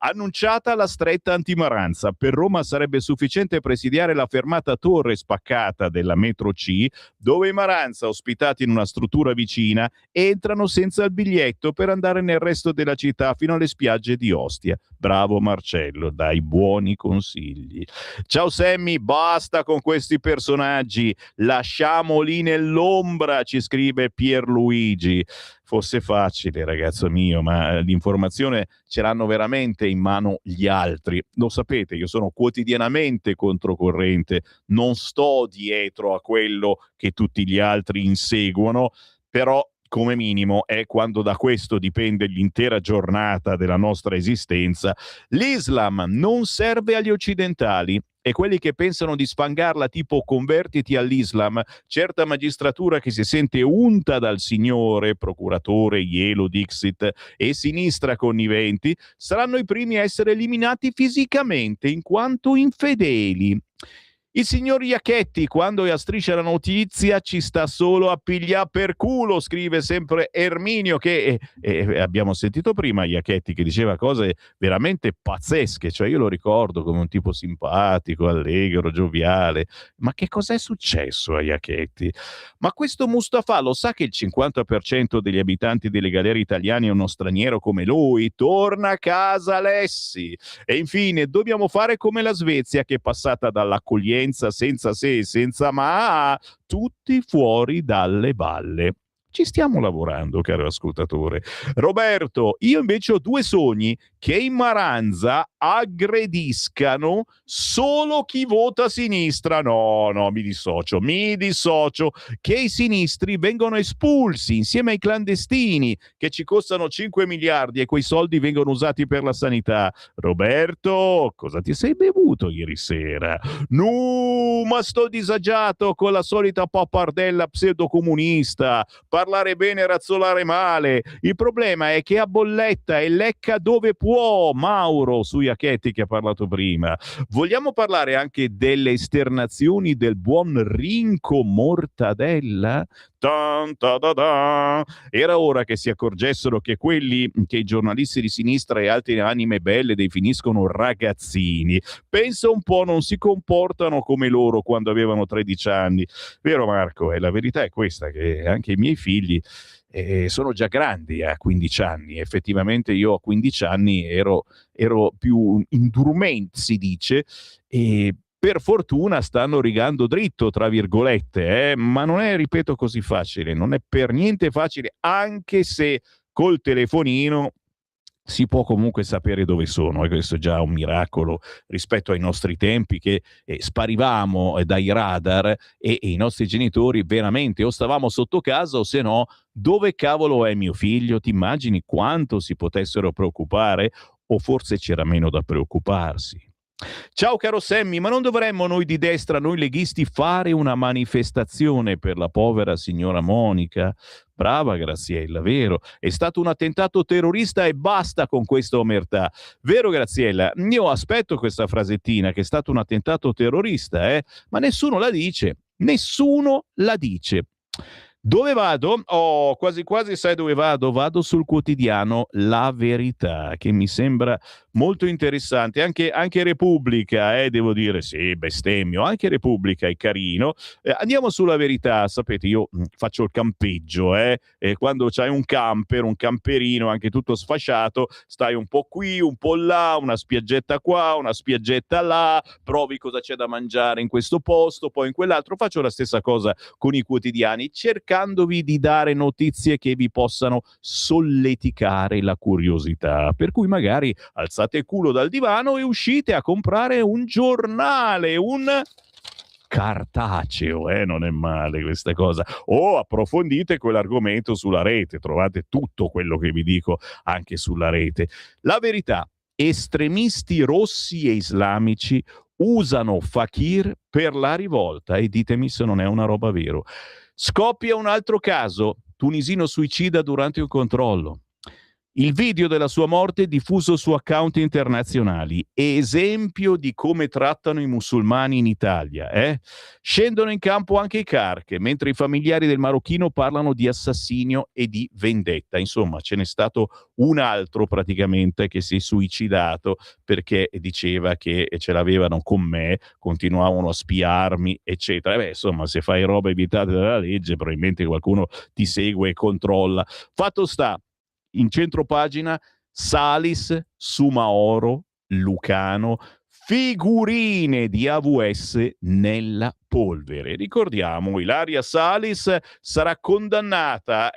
Annunciata la stretta antimaranza, per Roma sarebbe sufficiente presidiare la fermata Torre Spaccata della metro C, dove i Maranza, ospitati in una struttura vicina, entrano senza il biglietto per andare nel resto della città fino alle spiagge di Ostia. Bravo Marcello, dai buoni consigli. Ciao Sammy, basta con questi personaggi, lasciamoli nell'ombra, ci scrive Pierluigi. Fosse facile, ragazzo mio, ma l'informazione ce l'hanno veramente in mano gli altri. Lo sapete, io sono quotidianamente controcorrente, non sto dietro a quello che tutti gli altri inseguono, però come minimo è quando da questo dipende l'intera giornata della nostra esistenza. L'Islam non serve agli occidentali, e quelli che pensano di sfangarla tipo convertiti all'Islam, certa magistratura che si sente unta dal signore, procuratore Ielo Dixit e sinistra conniventi, saranno i primi a essere eliminati fisicamente in quanto infedeli. Il signor Iacchetti, quando a Striscia la notizia, ci sta solo a pigliare per culo, scrive sempre Erminio, che abbiamo sentito prima Iacchetti che diceva cose veramente pazzesche, cioè io lo ricordo come un tipo simpatico, allegro, gioviale, ma che cos'è successo a Iacchetti? Ma questo Mustafa lo sa che il 50% degli abitanti delle galere italiane è uno straniero come lui? Torna a casa Alessi! E infine dobbiamo fare come la Svezia, che è passata dall'accoglienza senza se e senza ma, tutti fuori dalle balle. Ci stiamo lavorando, caro ascoltatore. Roberto, io invece ho 2 sogni che in Maranza aggrediscano solo chi vota a sinistra. No, mi dissocio, che i sinistri vengono espulsi insieme ai clandestini che ci costano 5 miliardi e quei soldi vengono usati per la sanità. Roberto, cosa ti sei bevuto ieri sera? No, ma sto disagiato con la solita pappardella pseudocomunista, parlare bene e razzolare male. Il problema è che a bolletta e lecca dove può. Mauro su Iacchetti che ha parlato prima. Vogliamo parlare anche delle esternazioni del buon Rinco Mortadella? Era ora che si accorgessero che quelli che i giornalisti di sinistra e altre anime belle definiscono ragazzini, pensa un po', non si comportano come loro quando avevano 13 anni. Vero Marco? La verità è questa, che anche i miei figli sono già grandi a 15 anni. Effettivamente io a 15 anni ero più indurment, si dice, e per fortuna stanno rigando dritto, tra virgolette, ma non è, ripeto, così facile, non è per niente facile, anche se col telefonino si può comunque sapere dove sono, e questo è già un miracolo rispetto ai nostri tempi, che sparivamo dai radar e i nostri genitori veramente o stavamo sotto casa o se no dove cavolo è mio figlio? Ti immagini quanto si potessero preoccupare? O forse c'era meno da preoccuparsi. Ciao caro Sammy, ma non dovremmo noi di destra, noi leghisti, fare una manifestazione per la povera signora Monica? Brava Graziella, vero? È stato un attentato terrorista e basta con questa omertà. Vero Graziella? Io aspetto questa frasettina che è stato un attentato terrorista, ma nessuno la dice. Nessuno la dice. Dove vado? Oh, quasi quasi sai dove vado? Vado sul quotidiano La Verità, che mi sembra molto interessante. Anche Repubblica, devo dire, sì, bestemmio, anche Repubblica è carino. Andiamo sulla Verità, sapete, io faccio il campeggio, quando c'hai un camper, un camperino, anche tutto sfasciato, stai un po' qui, un po' là, una spiaggetta qua, una spiaggetta là, provi cosa c'è da mangiare in questo posto, poi in quell'altro. Faccio la stessa cosa con i quotidiani, cercandovi di dare notizie che vi possano solleticare la curiosità, per cui magari alzate il culo dal divano e uscite a comprare un giornale, un cartaceo, non è male questa cosa, o approfondite quell'argomento sulla rete, trovate tutto quello che vi dico anche sulla rete. La Verità: estremisti rossi e islamici usano fakir per la rivolta, e ditemi se non è una roba vero. Scoppia un altro caso, tunisino suicida durante un controllo. Il video della sua morte diffuso su account internazionali, esempio di come trattano i musulmani in Italia. Scendono in campo anche i carche, mentre i familiari del marocchino parlano di assassinio e di vendetta. Insomma, ce n'è stato un altro praticamente che si è suicidato perché diceva che ce l'avevano con me, continuavano a spiarmi, eccetera. Insomma, se fai roba evitate dalla legge, probabilmente qualcuno ti segue e controlla. Fatto sta, in centropagina, Salis, Sumaoro, Lucano, figurine di AWS nella polvere. Ricordiamo, Ilaria Salis sarà condannata,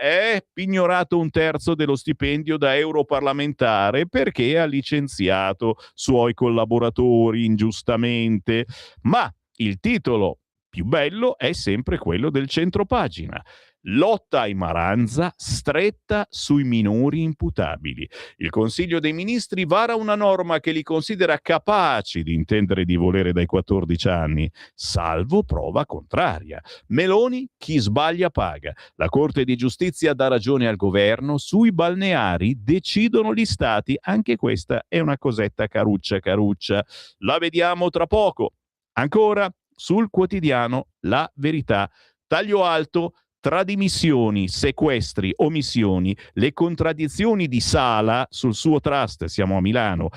pignorato un terzo dello stipendio da europarlamentare perché ha licenziato suoi collaboratori ingiustamente. Ma il titolo più bello è sempre quello del centropagina. Lotta ai Maranza, stretta sui minori imputabili. Il Consiglio dei Ministri vara una norma che li considera capaci di intendere di volere dai 14 anni, salvo prova contraria. Meloni, chi sbaglia paga. La Corte di Giustizia dà ragione al governo, sui balneari decidono gli stati. Anche questa è una cosetta caruccia. La vediamo tra poco. Ancora sul quotidiano La Verità. Taglio alto: tra dimissioni, sequestri, omissioni, le contraddizioni di Sala sul suo trust, siamo a Milano.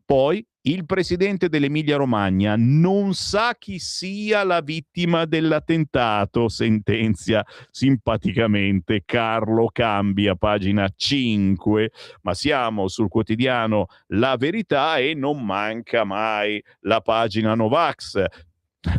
Poi il presidente dell'Emilia-Romagna non sa chi sia la vittima dell'attentato, sentenzia simpaticamente Carlo Cambia, pagina 5. Ma siamo sul quotidiano La Verità e non manca mai la pagina Novax.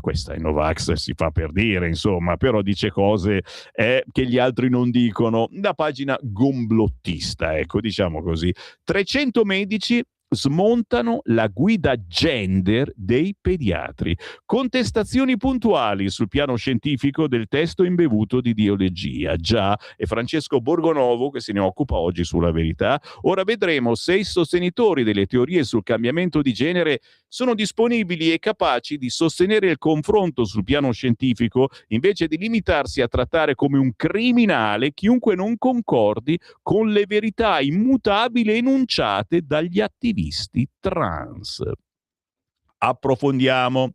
Questa è Novax, si fa per dire, insomma, però dice cose che gli altri non dicono. Da pagina gomblottista, ecco, diciamo così. 300 medici smontano la guida gender dei pediatri. Contestazioni puntuali sul piano scientifico del testo imbevuto di ideologia. Già, è Francesco Borgonovo che se ne occupa oggi sulla Verità. Ora vedremo se i sostenitori delle teorie sul cambiamento di genere sono disponibili e capaci di sostenere il confronto sul piano scientifico invece di limitarsi a trattare come un criminale chiunque non concordi con le verità immutabili enunciate dagli attivisti trans. Approfondiamo.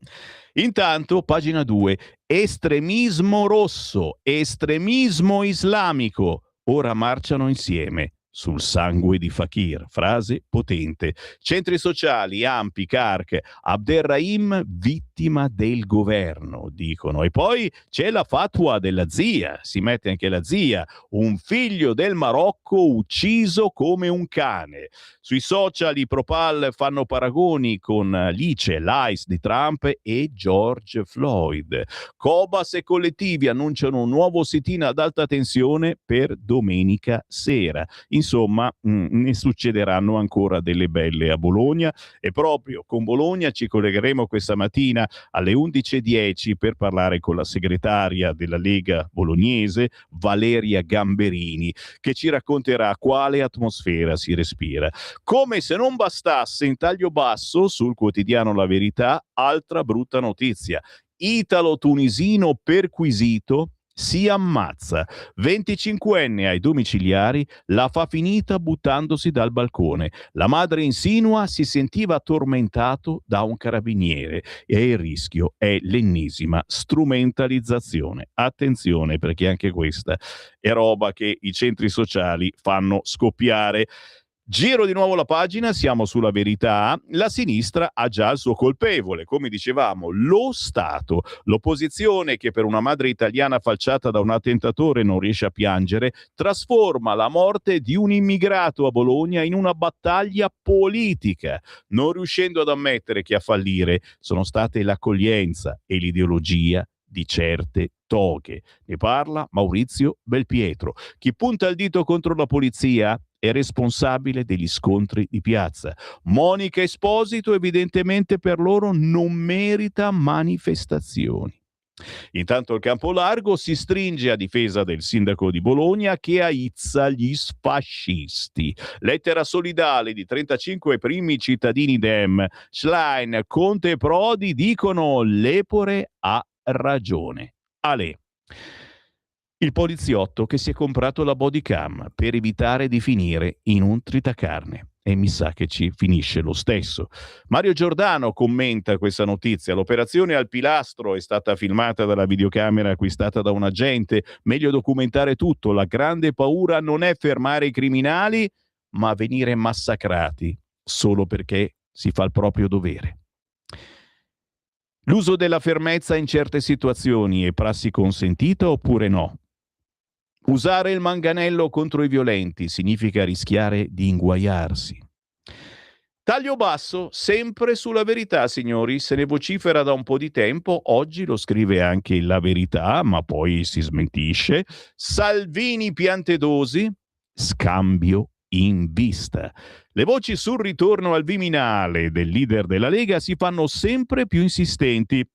Intanto, pagina 2, estremismo rosso, estremismo islamico, ora marciano insieme sul sangue di Fakir. Frase potente. Centri sociali, Ampi, Carc, Abderrahim vittima del governo, dicono. E poi c'è la fatwa della zia, si mette anche la zia, un figlio del Marocco ucciso come un cane. Sui social i Propal fanno paragoni con l'ICE, l'ICE di Trump e George Floyd. Cobas e collettivi annunciano un nuovo sit-in ad alta tensione per domenica sera. Insomma, ne succederanno ancora delle belle a Bologna e proprio con Bologna ci collegheremo questa mattina alle 11:10 per parlare con la segretaria della Lega bolognese, Valeria Gamberini, che ci racconterà quale atmosfera si respira. Come se non bastasse, in taglio basso sul quotidiano La Verità, altra brutta notizia. Italo-tunisino perquisito si ammazza. 25enne ai domiciliari la fa finita buttandosi dal balcone. La madre insinua si sentiva tormentato da un carabiniere e il rischio è l'ennesima strumentalizzazione. Attenzione, perché anche questa è roba che i centri sociali fanno scoppiare. Giro di nuovo la pagina, siamo sulla Verità. La sinistra ha già il suo colpevole, come dicevamo, lo Stato. L'opposizione, che per una madre italiana falciata da un attentatore non riesce a piangere, trasforma la morte di un immigrato a Bologna in una battaglia politica, non riuscendo ad ammettere che a fallire sono state l'accoglienza e l'ideologia di certe toghe. Ne parla Maurizio Belpietro. Chi punta il dito contro la polizia è responsabile degli scontri di piazza. Monica Esposito evidentemente per loro non merita manifestazioni. Intanto il campo largo si stringe a difesa del sindaco di Bologna che aizza gli fascisti. Lettera solidale di 35 primi cittadini Dem. Schlein, Conte e Prodi dicono l'Epore ha ragione. Ale. Il poliziotto che si è comprato la bodycam per evitare di finire in un tritacarne. E mi sa che ci finisce lo stesso. Mario Giordano commenta questa notizia. L'operazione al Pilastro è stata filmata dalla videocamera acquistata da un agente. Meglio documentare tutto. La grande paura non è fermare i criminali, ma venire massacrati solo perché si fa il proprio dovere. L'uso della fermezza in certe situazioni è prassi consentita oppure no? Usare il manganello contro i violenti significa rischiare di inguaiarsi. Taglio basso, sempre sulla Verità, signori, se ne vocifera da un po' di tempo, oggi lo scrive anche La Verità, ma poi si smentisce. Salvini Piantedosi, scambio in vista. Le voci sul ritorno al Viminale del leader della Lega si fanno sempre più insistenti.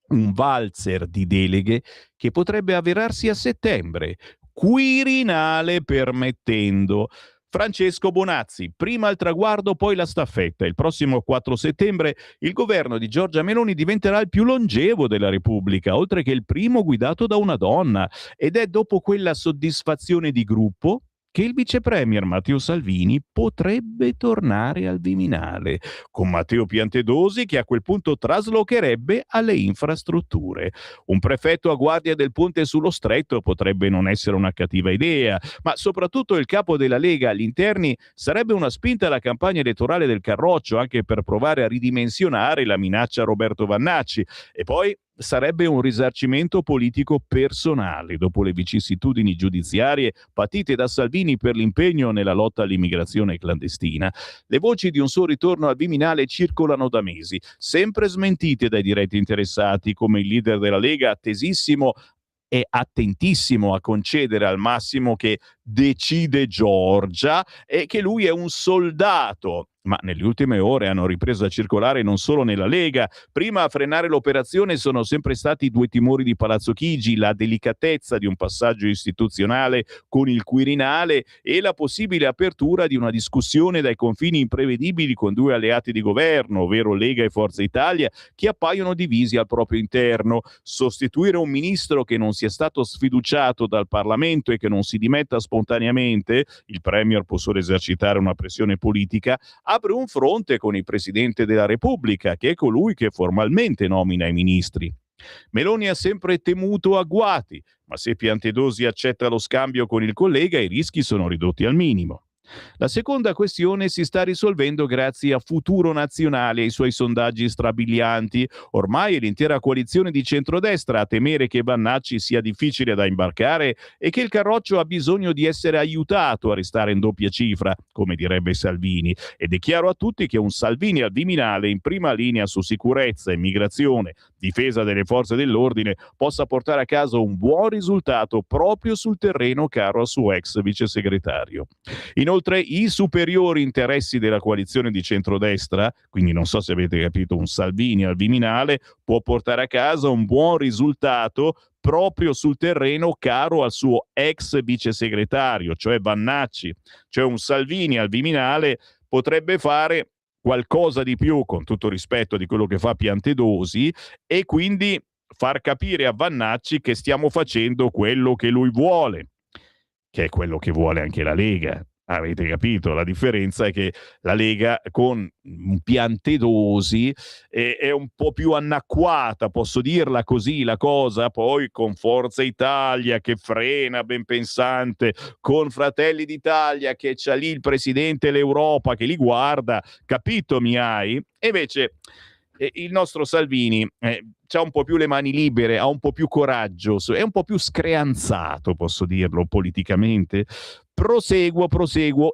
Un valzer di deleghe che potrebbe avverarsi a settembre, Quirinale permettendo. Francesco Bonazzi, prima il traguardo, poi la staffetta. Il prossimo 4 settembre il governo di Giorgia Meloni diventerà il più longevo della Repubblica, oltre che il primo guidato da una donna. Ed è dopo quella soddisfazione di gruppo che il vice premier Matteo Salvini potrebbe tornare al Viminale, con Matteo Piantedosi che a quel punto traslocherebbe alle infrastrutture. Un prefetto a guardia del ponte sullo Stretto potrebbe non essere una cattiva idea, ma soprattutto il capo della Lega agli interni sarebbe una spinta alla campagna elettorale del Carroccio, anche per provare a ridimensionare la minaccia a Roberto Vannacci. E poi sarebbe un risarcimento politico personale dopo le vicissitudini giudiziarie patite da Salvini per l'impegno nella lotta all'immigrazione clandestina. Le voci di un suo ritorno al Viminale circolano da mesi, sempre smentite dai diretti interessati, come il leader della Lega attesissimo è attentissimo a concedere al Massimo che decide Giorgia e che lui è un soldato. Ma nelle ultime ore hanno ripreso a circolare non solo nella Lega. Prima a frenare l'operazione sono sempre stati due timori di Palazzo Chigi, la delicatezza di un passaggio istituzionale con il Quirinale e la possibile apertura di una discussione dai confini imprevedibili con due alleati di governo, ovvero Lega e Forza Italia, che appaiono divisi al proprio interno. Sostituire un ministro che non sia stato sfiduciato dal Parlamento e che non si dimetta spontaneamente, il Premier può solo esercitare una pressione politica, apre un fronte con il Presidente della Repubblica, che è colui che formalmente nomina i ministri. Meloni ha sempre temuto agguati, ma se Piantedosi accetta lo scambio con il collega, i rischi sono ridotti al minimo. La seconda questione si sta risolvendo grazie a Futuro Nazionale e ai suoi sondaggi strabilianti. Ormai è l'intera coalizione di centrodestra a temere che Vannacci sia difficile da imbarcare e che il Carroccio ha bisogno di essere aiutato a restare in doppia cifra, come direbbe Salvini. Ed è chiaro a tutti che un Salvini al Viminale in prima linea su sicurezza, immigrazione, difesa delle forze dell'ordine possa portare a casa un buon risultato proprio sul terreno caro al suo ex vice segretario. Inoltre i superiori interessi della coalizione di centrodestra, quindi non so se avete capito, un Salvini al Viminale può portare a casa un buon risultato proprio sul terreno caro al suo ex vice segretario, cioè Vannacci. Cioè un Salvini al Viminale potrebbe fare qualcosa di più, con tutto rispetto, di quello che fa Piantedosi, e quindi far capire a Vannacci che stiamo facendo quello che lui vuole, che è quello che vuole anche la Lega. Avete capito? La differenza è che la Lega con Piantedosi è un po' più annacquata, posso dirla così la cosa, poi con Forza Italia che frena ben pensante, con Fratelli d'Italia che c'ha lì il Presidente dell'Europa che li guarda, capito mi hai? E invece il nostro Salvini c'ha un po' più le mani libere, ha un po' più coraggio, è un po' più screanzato, posso dirlo politicamente. Proseguo.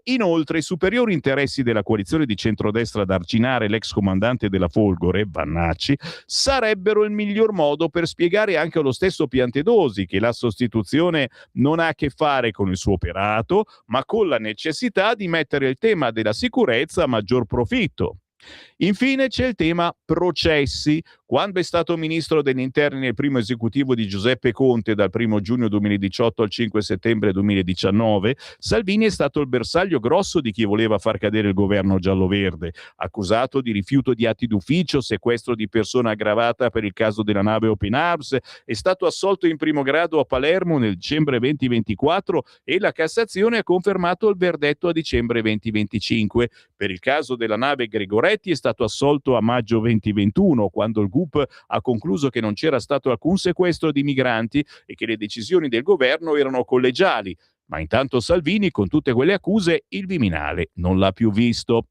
Inoltre, i superiori interessi della coalizione di centrodestra ad arginare l'ex comandante della Folgore, Vannacci, sarebbero il miglior modo per spiegare anche allo stesso Piantedosi che la sostituzione non ha a che fare con il suo operato, ma con la necessità di mettere il tema della sicurezza a maggior profitto. Infine c'è il tema processi. Quando è stato ministro degli interni nel primo esecutivo di Giuseppe Conte dal 1 giugno 2018 al 5 settembre 2019, Salvini è stato il bersaglio grosso di chi voleva far cadere il governo giallo-verde, accusato di rifiuto di atti d'ufficio, sequestro di persona aggravata per il caso della nave Open Arms, è stato assolto in primo grado a Palermo nel dicembre 2024 e la Cassazione ha confermato il verdetto a dicembre 2025. Per il caso della nave Gregoretti è stato assolto a maggio 2021, quando il GUP ha concluso che non c'era stato alcun sequestro di migranti e che le decisioni del governo erano collegiali. Ma intanto Salvini, con tutte quelle accuse, il Viminale non l'ha più visto.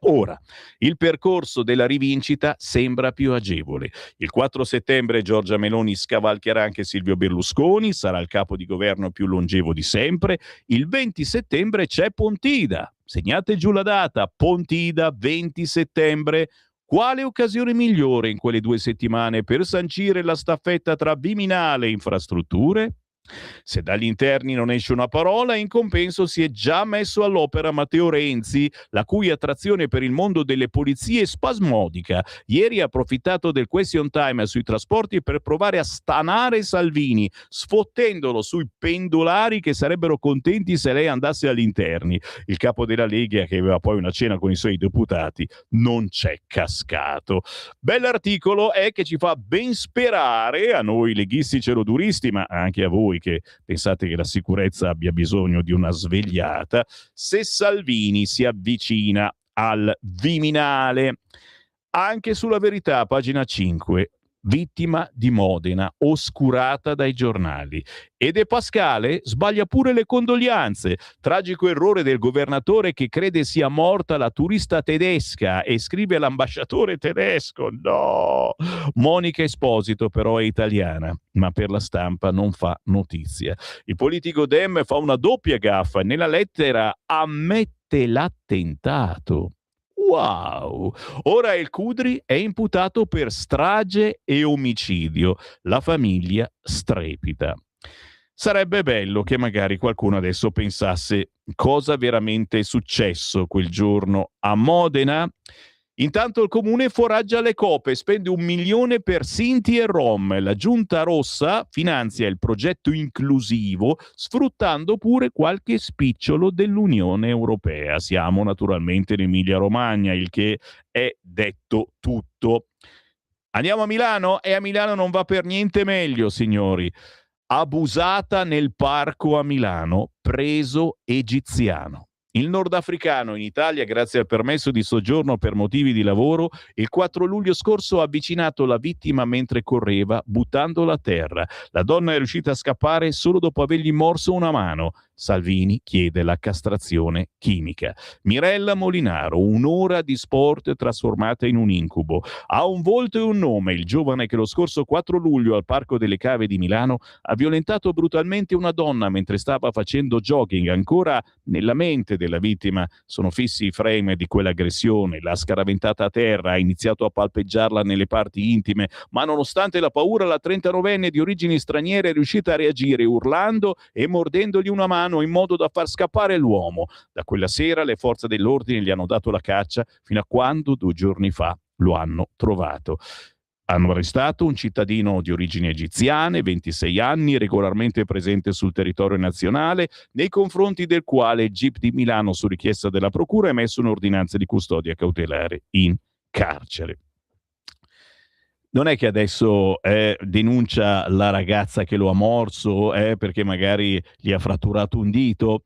Ora, il percorso della rivincita sembra più agevole. Il 4 settembre Giorgia Meloni scavalcherà anche Silvio Berlusconi, sarà il capo di governo più longevo di sempre. Il 20 settembre c'è Pontida. Segnate giù la data, Pontida 20 settembre. Quale occasione migliore in quelle 2 settimane per sancire la staffetta tra Viminale e infrastrutture? Se dagli interni non esce una parola, in compenso si è già messo all'opera Matteo Renzi, la cui attrazione per il mondo delle polizie è spasmodica. Ieri ha approfittato del question time sui trasporti per provare a stanare Salvini, sfottendolo sui pendolari che sarebbero contenti se lei andasse agli interni. Il capo della Lega, che aveva poi una cena con i suoi deputati, non c'è cascato. Bell'articolo è che ci fa ben sperare, a noi leghisti celoduristi, ma anche a voi che pensate che la sicurezza abbia bisogno di una svegliata, se Salvini si avvicina al Viminale. Anche sulla Verità, pagina 5, vittima di Modena, oscurata dai giornali. E De Pascale sbaglia pure le condoglianze. Tragico errore del governatore che crede sia morta la turista tedesca e scrive all'ambasciatore tedesco. No! Monica Esposito però è italiana, ma per la stampa non fa notizia. Il politico Dem fa una doppia gaffa. Nella lettera ammette l'attentato. Wow! Ora El Khudri è imputato per strage e omicidio. La famiglia strepita. Sarebbe bello che magari qualcuno adesso pensasse cosa veramente è successo quel giorno a Modena. Intanto il comune foraggia le cope, spende 1 milione per Sinti e Rom. La Giunta Rossa finanzia il progetto inclusivo sfruttando pure qualche spicciolo dell'Unione Europea. Siamo naturalmente in Emilia-Romagna, il che è detto tutto. Andiamo a Milano e a Milano non va per niente meglio, signori. Abusata nel parco a Milano, preso egiziano. Il nordafricano in Italia, grazie al permesso di soggiorno per motivi di lavoro, il 4 luglio scorso ha avvicinato la vittima mentre correva, buttandola a terra. La donna è riuscita a scappare solo dopo avergli morso una mano. Salvini chiede la castrazione chimica. Mirella Molinaro, 1 ora di sport trasformata in un incubo. Ha un volto e un nome, il giovane che lo scorso 4 luglio al Parco delle Cave di Milano ha violentato brutalmente una donna mentre stava facendo jogging. Ancora nella mente della vittima sono fissi i frame di quell'aggressione. L'ha scaraventata a terra, ha iniziato a palpeggiarla nelle parti intime, ma nonostante la paura la 39enne di origini straniere è riuscita a reagire urlando e mordendogli una mano in modo da far scappare l'uomo. Da quella sera le forze dell'ordine gli hanno dato la caccia fino a quando 2 giorni fa lo hanno trovato. Hanno arrestato un cittadino di origini egiziane, 26 anni, regolarmente presente sul territorio nazionale, nei confronti del quale il GIP di Milano, su richiesta della procura, ha emesso un'ordinanza di custodia cautelare in carcere. Non è che adesso denuncia la ragazza che lo ha morso perché magari gli ha fratturato un dito.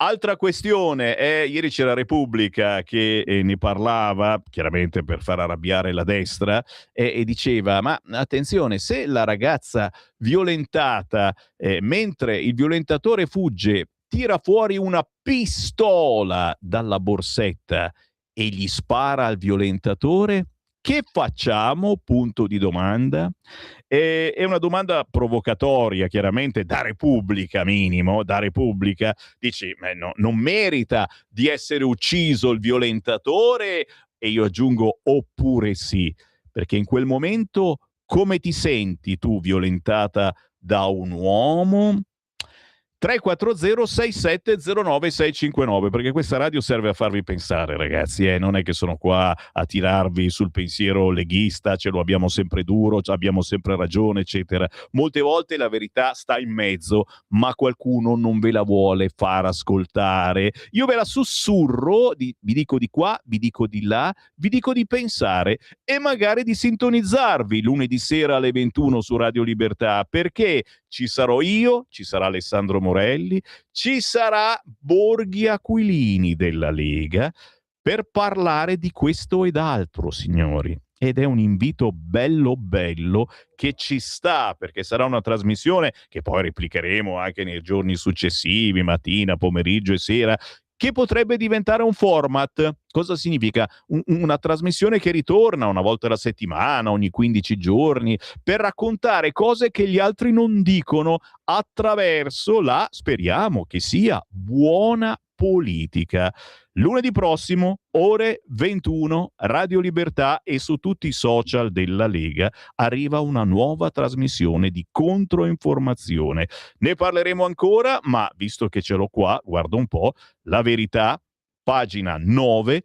Altra questione, ieri c'era Repubblica che ne parlava, chiaramente per far arrabbiare la destra, e diceva, ma attenzione, se la ragazza violentata, mentre il violentatore fugge, tira fuori una pistola dalla borsetta e gli spara al violentatore, che facciamo? Punto di domanda. È una domanda provocatoria, chiaramente, da Repubblica minimo, da Repubblica. Dici, no, non merita di essere ucciso il violentatore? E io aggiungo, oppure sì, perché in quel momento come ti senti tu violentata da un uomo? 340-6709-659, perché questa radio serve a farvi pensare, ragazzi, non è che sono qua a tirarvi sul pensiero leghista, ce lo abbiamo sempre duro, abbiamo sempre ragione, eccetera. Molte volte la verità sta in mezzo, ma qualcuno non ve la vuole far ascoltare. Io ve la sussurro, vi dico di qua, vi dico di là, vi dico di pensare e magari di sintonizzarvi lunedì sera alle 21 su Radio Libertà, perché ci sarò io, ci sarà Alessandro Morelli, ci sarà Borghi Aquilini della Lega per parlare di questo ed altro, signori. Ed è un invito bello bello che ci sta, perché sarà una trasmissione che poi replicheremo anche nei giorni successivi, mattina, pomeriggio e sera, che potrebbe diventare un format. Cosa significa? Una trasmissione che ritorna una volta alla settimana, ogni 15 giorni, per raccontare cose che gli altri non dicono attraverso la, speriamo che sia, buona politica. Lunedì prossimo, ore 21, Radio Libertà e su tutti i social della Lega arriva una nuova trasmissione di controinformazione. Ne parleremo ancora, ma visto che ce l'ho qua, guarda un po', La Verità, pagina 9,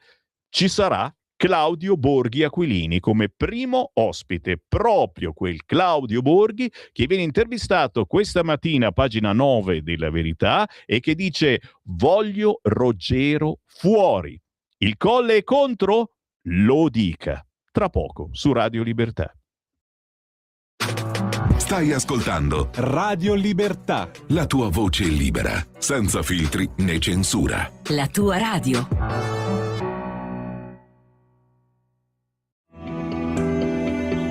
ci sarà Claudio Borghi Aquilini come primo ospite, proprio quel Claudio Borghi che viene intervistato questa mattina a pagina 9 della Verità e che dice: voglio Ruggero fuori. Il Colle è contro? Lo dica. Tra poco su Radio Libertà. Stai ascoltando Radio Libertà. la tua voce libera, senza filtri né censura. La tua radio.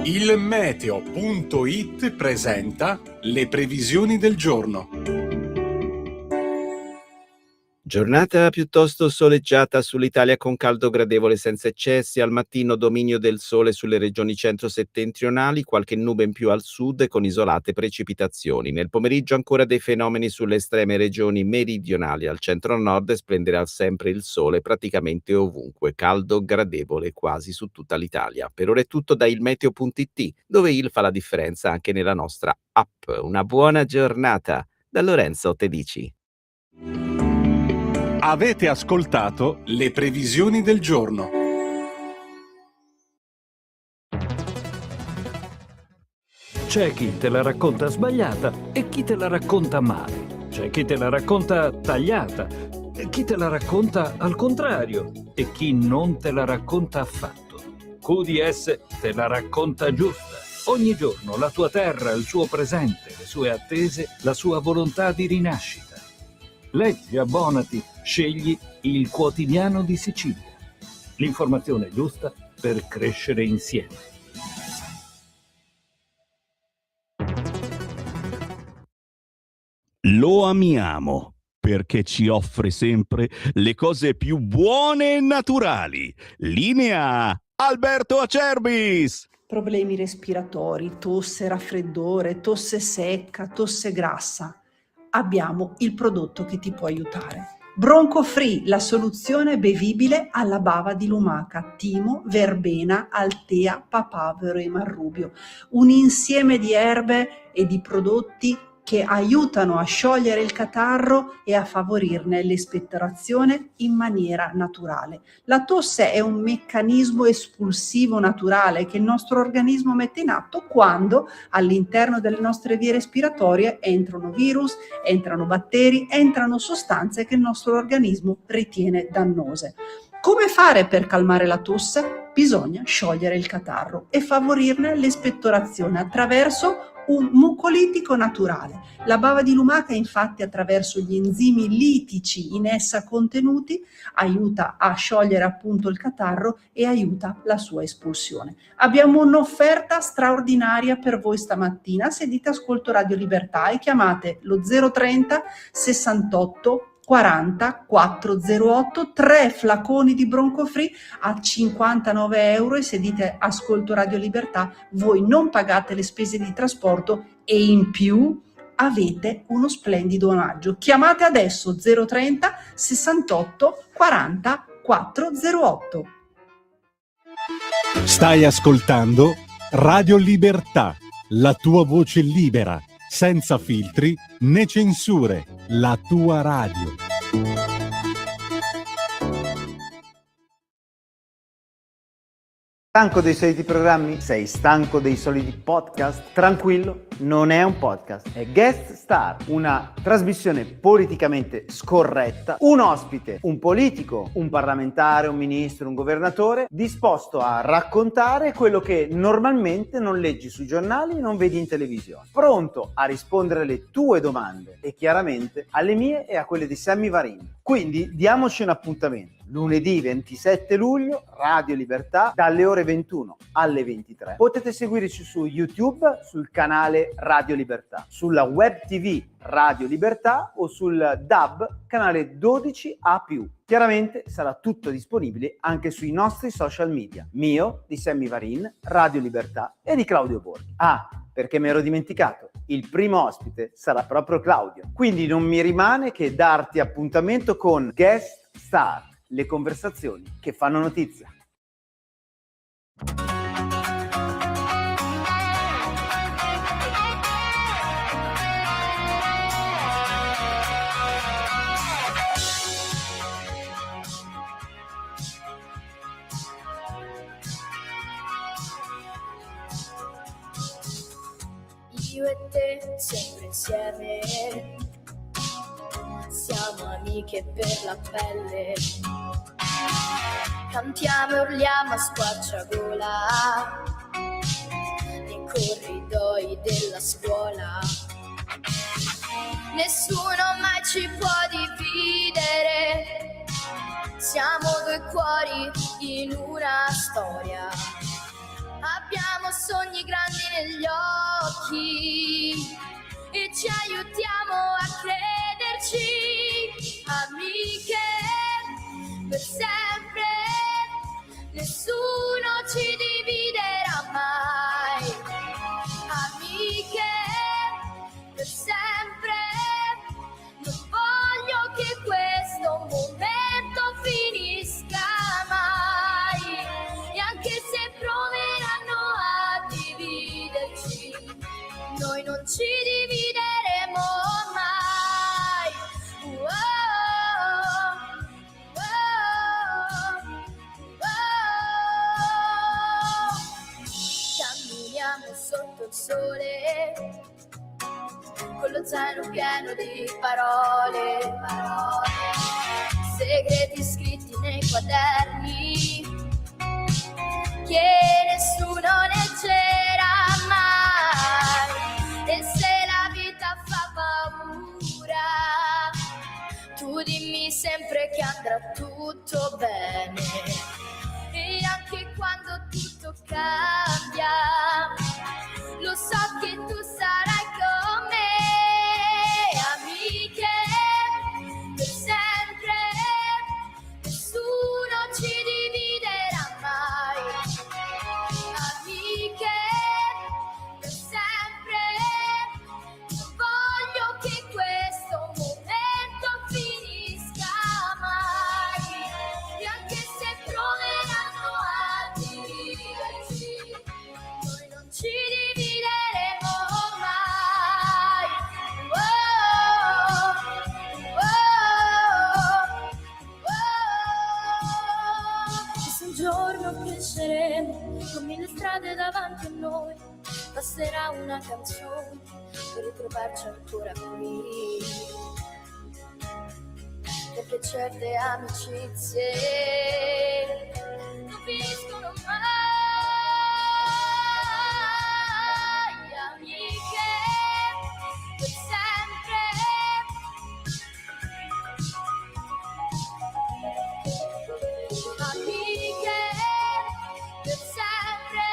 Il meteo.it presenta le previsioni del giorno. Giornata piuttosto soleggiata sull'Italia con caldo gradevole senza eccessi, al mattino dominio del sole sulle regioni centro-settentrionali, qualche nube in più al sud con isolate precipitazioni. Nel pomeriggio ancora dei fenomeni sulle estreme regioni meridionali, al centro-nord splenderà sempre il sole praticamente ovunque, caldo gradevole quasi su tutta l'Italia. Per ora è tutto da ilmeteo.it, dove il fa la differenza anche nella nostra app. Una buona giornata da Lorenzo Tedici. Avete ascoltato le previsioni del giorno. C'è chi te la racconta sbagliata e chi te la racconta male. C'è chi te la racconta tagliata e chi te la racconta al contrario e chi non te la racconta affatto. QDS te la racconta giusta. Ogni giorno la tua terra, il suo presente, le sue attese, la sua volontà di rinascita. Leggi, abbonati, scegli il Quotidiano di Sicilia. L'informazione giusta per crescere insieme. Lo amiamo perché ci offre sempre le cose più buone e naturali. Linea Alberto Acerbis. Problemi respiratori, tosse, raffreddore, tosse secca, tosse grassa. Abbiamo il prodotto che ti può aiutare. Bronco Free, la soluzione bevibile alla bava di lumaca, timo, verbena, altea, papavero e marrubio. Un insieme di erbe e di prodotti che aiutano a sciogliere il catarro e a favorirne l'espettorazione in maniera naturale. La tosse è un meccanismo espulsivo naturale che il nostro organismo mette in atto quando all'interno delle nostre vie respiratorie entrano virus, entrano batteri, entrano sostanze che il nostro organismo ritiene dannose. Come fare per calmare la tosse? Bisogna sciogliere il catarro e favorirne l'espettorazione attraverso un mucolitico naturale. La bava di lumaca, infatti, attraverso gli enzimi litici in essa contenuti, aiuta a sciogliere appunto il catarro e aiuta la sua espulsione. Abbiamo un'offerta straordinaria per voi stamattina. Se dite ascolto Radio Libertà e chiamate lo 030 68 40 408, 3 flaconi di Bronco Free a 59 euro, e se dite ascolto Radio Libertà voi non pagate le spese di trasporto e in più avete uno splendido omaggio. Chiamate adesso 030 68 40 408. Stai ascoltando Radio Libertà, la tua voce libera, senza filtri né censure, la tua radio. Stanco dei soliti programmi? Sei stanco dei soliti podcast? Tranquillo, non è un podcast, è Guest Star, una trasmissione politicamente scorretta, un ospite, un politico, un parlamentare, un ministro, un governatore, disposto a raccontare quello che normalmente non leggi sui giornali e non vedi in televisione, pronto a rispondere alle tue domande e chiaramente alle mie e a quelle di Sammy Varin. Quindi diamoci un appuntamento. Lunedì 27 luglio, Radio Libertà, dalle ore 21 alle 23. Potete seguirci su YouTube, sul canale Radio Libertà, sulla web TV Radio Libertà o sul DAB, canale 12A+. Chiaramente sarà tutto disponibile anche sui nostri social media, mio, di Sammy Varin, Radio Libertà e di Claudio Borghi. Ah, perché mi ero dimenticato, il primo ospite sarà proprio Claudio. Quindi non mi rimane che darti appuntamento con Guest Star, le conversazioni che fanno notizia. Io e te sempre insieme, siamo amiche per la pelle, cantiamo e urliamo a squarciagola nei corridoi della scuola. Nessuno mai ci può dividere, siamo due cuori in una storia. Abbiamo sogni negli occhi e ci aiutiamo a crederci, amiche per sempre, nessuno ci dividerà mai, amiche per sempre, non voglio che questo momento finisca mai, e anche se proveranno a dividerci, noi non ci divideremo mai. Oh, camminiamo sotto il sole con lo zaino pieno di parole, segreti scritti nei quaderni che nessuno leggerà mai. E se la vita fa paura, tu dimmi sempre che andrà tutto bene, e anche quando tutto cambia, lo so che tu sarai con me, amiche per sempre, nessuno ci dividerà mai, amiche per sempre, non voglio che questo momento finisca mai, e anche se proveranno a dividerci, noi non ci divideremo mai. E se un giorno cresceremo con mille strade davanti a noi, passerà una canzone per ritrovarci ancora qui, perché certe amicizie non finiscono mai, amiche per sempre, amiche per sempre,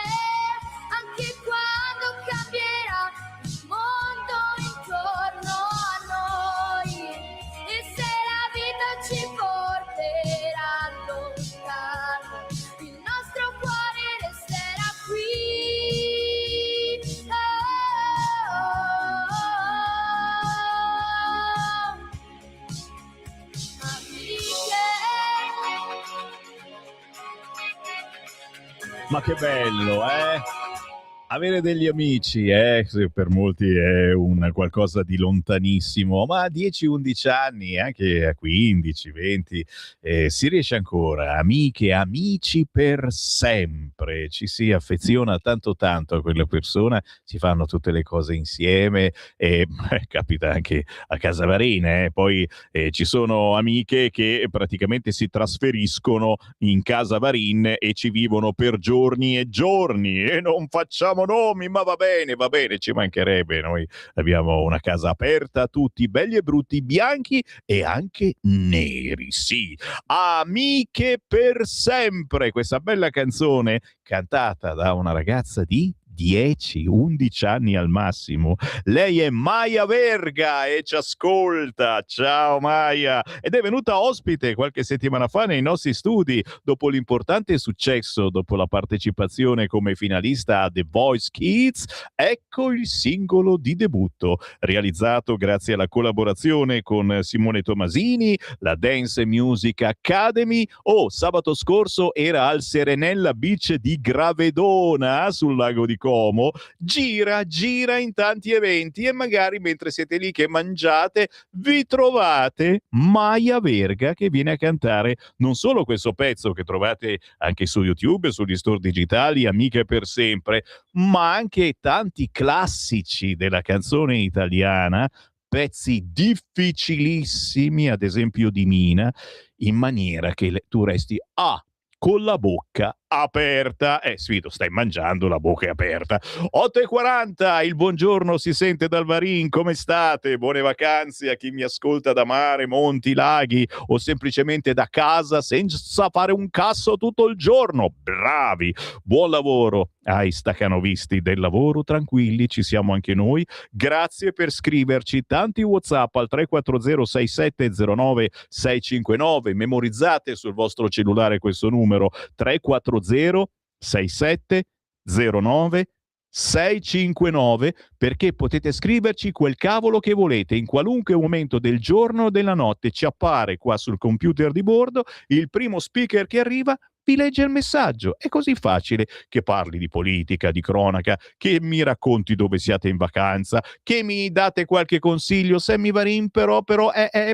anche quando cambierà il mondo intorno a noi, e se la vita ci porterà lontano, il nostro cuore resterà qui. Ma che bello, eh? Avere degli amici, sì, per molti è un qualcosa di lontanissimo, ma a 10-11 anni, anche a 15-20, si riesce ancora. Amiche, amici per sempre. Ci si affeziona tanto tanto a quella persona, si fanno tutte le cose insieme e capita anche a casa Varina. Poi ci sono amiche che praticamente si trasferiscono in casa Varin e ci vivono per giorni e giorni e non facciamo nomi, ma va bene, ci mancherebbe. Noi abbiamo una casa aperta a tutti, belli e brutti, bianchi e anche neri, sì. Amiche per sempre, questa bella canzone cantata da una ragazza di 10-11 anni al massimo. Lei è Maia Verga e ci ascolta. Ciao Maia, ed è venuta ospite qualche settimana fa nei nostri studi dopo l'importante successo, dopo la partecipazione come finalista a The Voice Kids. Ecco il singolo di debutto realizzato grazie alla collaborazione con Simone Tomasini, la Dance Music Academy. Sabato scorso era al Serenella Beach di Gravedona sul lago di Como. Gira in tanti eventi e magari mentre siete lì che mangiate vi trovate Maia Verga che viene a cantare non solo questo pezzo che trovate anche su YouTube, sugli store digitali, Amiche per sempre, ma anche tanti classici della canzone italiana, pezzi difficilissimi, ad esempio di Mina, in maniera che tu resti con la bocca aperta. Sfido, stai mangiando, la bocca è aperta. 8:40, il buongiorno si sente dal Varin. Come state? Buone vacanze a chi mi ascolta da mare, monti, laghi o semplicemente da casa senza fare un cazzo tutto il giorno. Bravi, buon lavoro ai staccanovisti del lavoro, tranquilli, ci siamo anche noi. Grazie per scriverci tanti WhatsApp al 340 6709 659. Memorizzate sul vostro cellulare questo numero: 340 6709 659, perché potete scriverci quel cavolo che volete in qualunque momento del giorno o della notte. Ci appare qua sul computer di bordo, il primo speaker che arriva vi legge il messaggio. È così facile, che parli di politica, di cronaca, che mi racconti dove siate in vacanza, che mi date qualche consiglio. Sammy Varin, però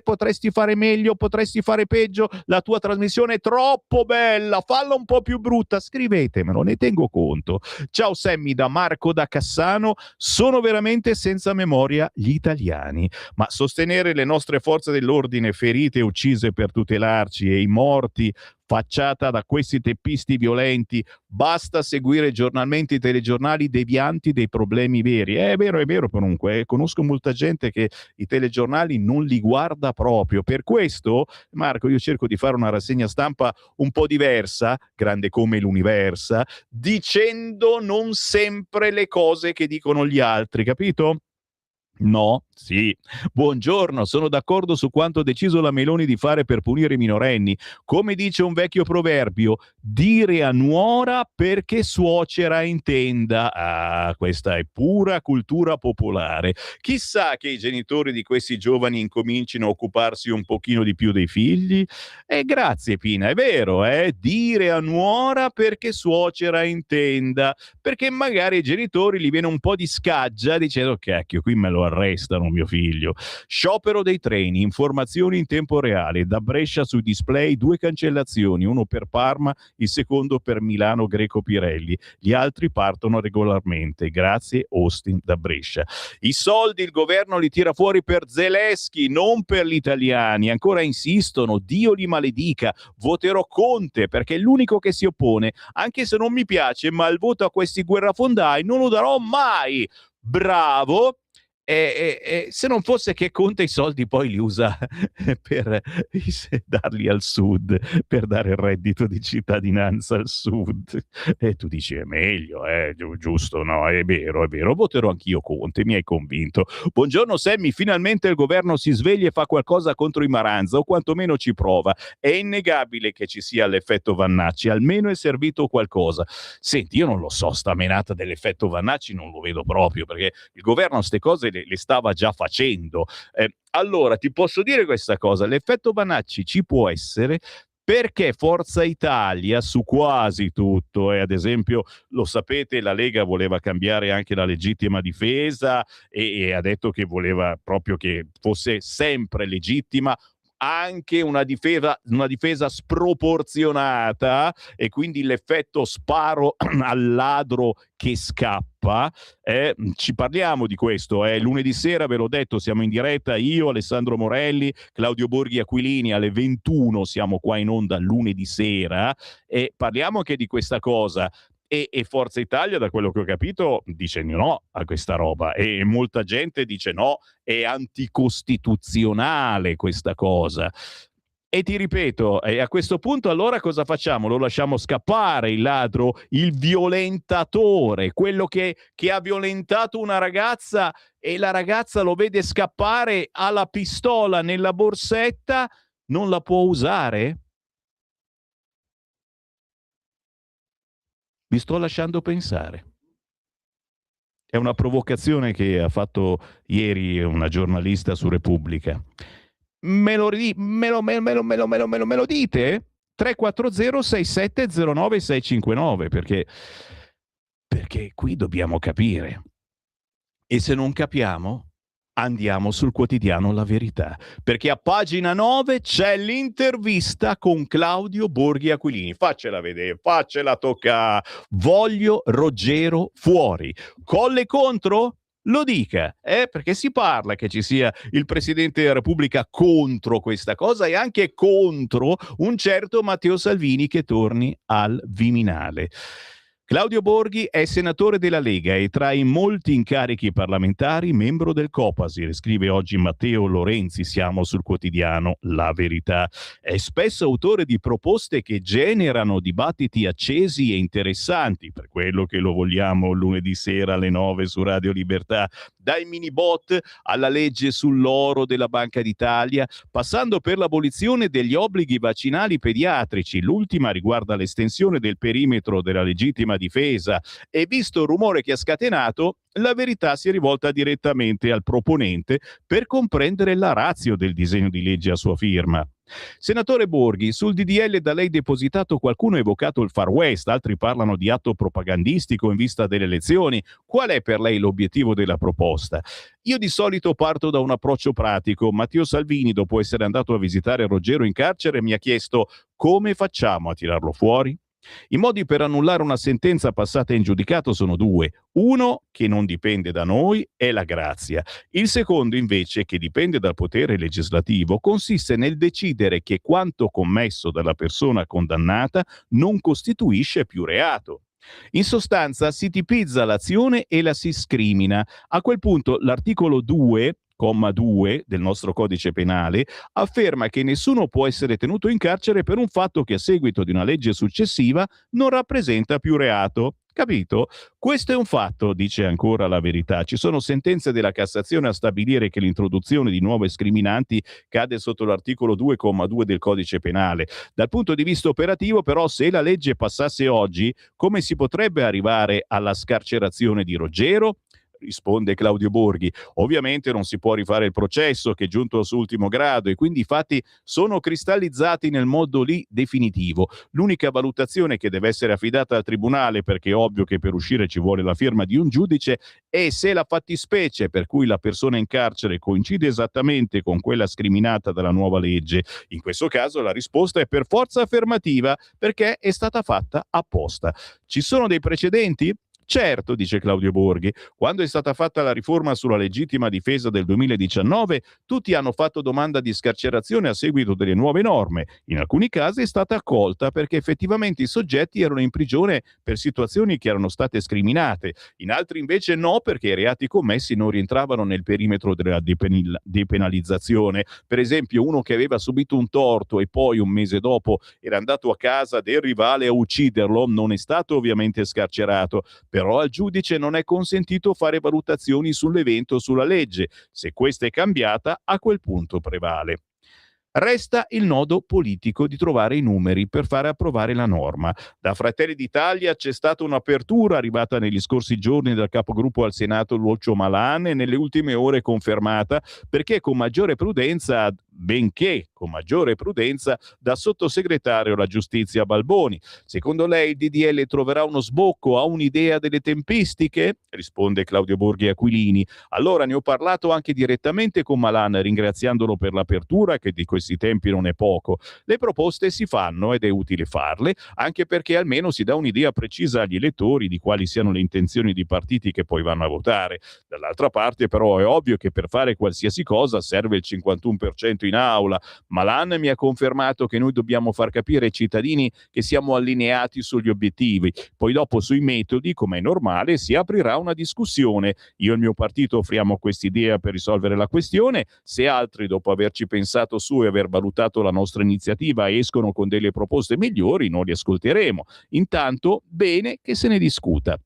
potresti fare meglio, potresti fare peggio, la tua trasmissione è troppo bella, falla un po' più brutta. Scrivetemelo, ne tengo conto. Ciao Sammy, da Marco da Cassano. Sono veramente senza memoria gli italiani, ma sostenere le nostre forze dell'ordine ferite e uccise per tutelarci e i morti facciata da questi teppisti violenti, basta seguire giornalmente i telegiornali devianti dei problemi veri. È vero comunque, conosco molta gente che i telegiornali non li guarda proprio. Per questo, Marco, io cerco di fare una rassegna stampa un po' diversa, grande come l'Universa, dicendo non sempre le cose che dicono gli altri, capito? No? Sì. Buongiorno, sono d'accordo su quanto ha deciso la Meloni di fare per punire i minorenni. Come dice un vecchio proverbio, dire a nuora perché suocera intenda. Ah, questa è pura cultura popolare. Chissà che i genitori di questi giovani incomincino a occuparsi un pochino di più dei figli. Grazie Pina, è vero, dire a nuora perché suocera intenda, perché magari ai genitori gli viene un po' di scaggia dicendo cacchio, qui me lo arrestano mio figlio. Sciopero dei treni, informazioni in tempo reale, da Brescia sui display 2 cancellazioni, uno per Parma, il secondo per Milano Greco Pirelli, gli altri partono regolarmente. Grazie Austin da Brescia. I soldi il governo li tira fuori per Zelensky, non per gli italiani. Ancora insistono, Dio li maledica, voterò Conte perché è l'unico che si oppone, anche se non mi piace, ma il voto a questi guerrafondai non lo darò mai. Bravo. Se non fosse che Conte i soldi poi li usa per darli al sud, per dare il reddito di cittadinanza al sud, e tu dici è meglio, giusto? No, è vero, voterò anch'io Conte, mi hai convinto. Buongiorno Sammy, finalmente il governo si sveglia e fa qualcosa contro i Maranza, o quantomeno ci prova. È innegabile che ci sia l'effetto Vannacci, almeno è servito qualcosa. Senti, io non lo so, sta menata dell'effetto Vannacci non lo vedo proprio, perché il governo queste cose le stava già facendo. Allora ti posso dire questa cosa, l'effetto Vannacci ci può essere perché Forza Italia su quasi tutto, ad esempio lo sapete, la Lega voleva cambiare anche la legittima difesa e ha detto che voleva proprio che fosse sempre legittima anche una difesa sproporzionata, e quindi l'effetto sparo al ladro che scappa. Ci parliamo di questo, lunedì sera, ve l'ho detto, siamo in diretta io, Alessandro Morelli, Claudio Borghi Aquilini, alle 21 siamo qua in onda lunedì sera e parliamo anche di questa cosa. E Forza Italia, da quello che ho capito, dice no a questa roba, e molta gente dice no, è anticostituzionale questa cosa. E ti ripeto, a questo punto allora cosa facciamo? Lo lasciamo scappare il ladro, il violentatore, quello che ha violentato una ragazza e la ragazza lo vede scappare, ha la pistola nella borsetta, non la può usare? Vi sto lasciando pensare. È una provocazione che ha fatto ieri una giornalista su Repubblica. Me lo dite? 340 6709 659, perché qui dobbiamo capire. E se non capiamo, andiamo sul quotidiano La Verità, perché a pagina 9 c'è l'intervista con Claudio Borghi Aquilini. Faccela vedere, faccela toccare. Voglio Ruggero fuori. Colle contro? lo dica, perché si parla che ci sia il Presidente della Repubblica contro questa cosa e anche contro un certo Matteo Salvini che torni al Viminale. Claudio Borghi è senatore della Lega e tra i molti incarichi parlamentari membro del Copasir, scrive oggi Matteo Lorenzi, siamo sul quotidiano La Verità. È spesso autore di proposte che generano dibattiti accesi e interessanti, per quello che lo vogliamo lunedì sera alle 9 su Radio Libertà, dai mini bot alla legge sull'oro della Banca d'Italia, passando per l'abolizione degli obblighi vaccinali pediatrici, l'ultima riguarda l'estensione del perimetro della legittima difesa, e visto il rumore che ha scatenato, La Verità si è rivolta direttamente al proponente per comprendere la ratio del disegno di legge a sua firma. Senatore Borghi, sul DDL da lei depositato qualcuno ha evocato il Far West, altri parlano di atto propagandistico in vista delle elezioni. Qual è per lei l'obiettivo della proposta? Io di solito parto da un approccio pratico. Matteo Salvini, dopo essere andato a visitare Ruggero in carcere, mi ha chiesto: come facciamo a tirarlo fuori? I modi per annullare una sentenza passata in giudicato sono due. Uno, che non dipende da noi, è la grazia. Il secondo, invece, che dipende dal potere legislativo, consiste nel decidere che quanto commesso dalla persona condannata non costituisce più reato. In sostanza si tipizza l'azione e la si scrimina. A quel punto l'articolo 2, comma 2 del nostro codice penale afferma che nessuno può essere tenuto in carcere per un fatto che a seguito di una legge successiva non rappresenta più reato. Capito? Questo è un fatto, dice ancora La Verità. Ci sono sentenze della Cassazione a stabilire che l'introduzione di nuove scriminanti cade sotto l'articolo 2,2 del codice penale. Dal punto di vista operativo, però, se la legge passasse oggi, come si potrebbe arrivare alla scarcerazione di Ruggero? Risponde Claudio Borghi. Ovviamente non si può rifare il processo che è giunto al suo ultimo grado e quindi i fatti sono cristallizzati nel modo lì definitivo. L'unica valutazione che deve essere affidata al tribunale, perché è ovvio che per uscire ci vuole la firma di un giudice, è se la fattispecie per cui la persona in carcere coincide esattamente con quella scriminata dalla nuova legge. In questo caso la risposta è per forza affermativa, perché è stata fatta apposta. Ci sono dei precedenti? Certo, dice Claudio Borghi, quando è stata fatta la riforma sulla legittima difesa del 2019, tutti hanno fatto domanda di scarcerazione a seguito delle nuove norme. In alcuni casi è stata accolta perché effettivamente i soggetti erano in prigione per situazioni che erano state scriminate, in altri invece no, perché i reati commessi non rientravano nel perimetro della depenalizzazione. Per esempio, uno che aveva subito un torto e poi un mese dopo era andato a casa del rivale a ucciderlo non è stato ovviamente scarcerato. Però al giudice non è consentito fare valutazioni sull'evento o sulla legge. Se questa è cambiata, a quel punto prevale. Resta il nodo politico di trovare i numeri per fare approvare la norma. Da Fratelli d'Italia c'è stata un'apertura arrivata negli scorsi giorni dal capogruppo al Senato Lucio Malan e nelle ultime ore confermata, perché con maggiore prudenza, benché con maggiore prudenza, da sottosegretario alla giustizia Balboni. Secondo lei il DDL troverà uno sbocco? Ha un'idea delle tempistiche? Risponde Claudio Borghi Aquilini. Allora ne ho parlato anche direttamente con Malan, ringraziandolo per l'apertura, che di questi tempi non è poco. Le proposte si fanno ed è utile farle, anche perché almeno si dà un'idea precisa agli elettori di quali siano le intenzioni di partiti che poi vanno a votare. Dall'altra parte però è ovvio che per fare qualsiasi cosa serve il 51% in aula. Malan mi ha confermato che noi dobbiamo far capire ai cittadini che siamo allineati sugli obiettivi. Poi dopo sui metodi, come è normale, si aprirà una discussione. Io e il mio partito offriamo quest'idea per risolvere la questione. Se altri, dopo averci pensato su e aver valutato la nostra iniziativa, escono con delle proposte migliori, noi li ascolteremo. Intanto, bene che se ne discuta.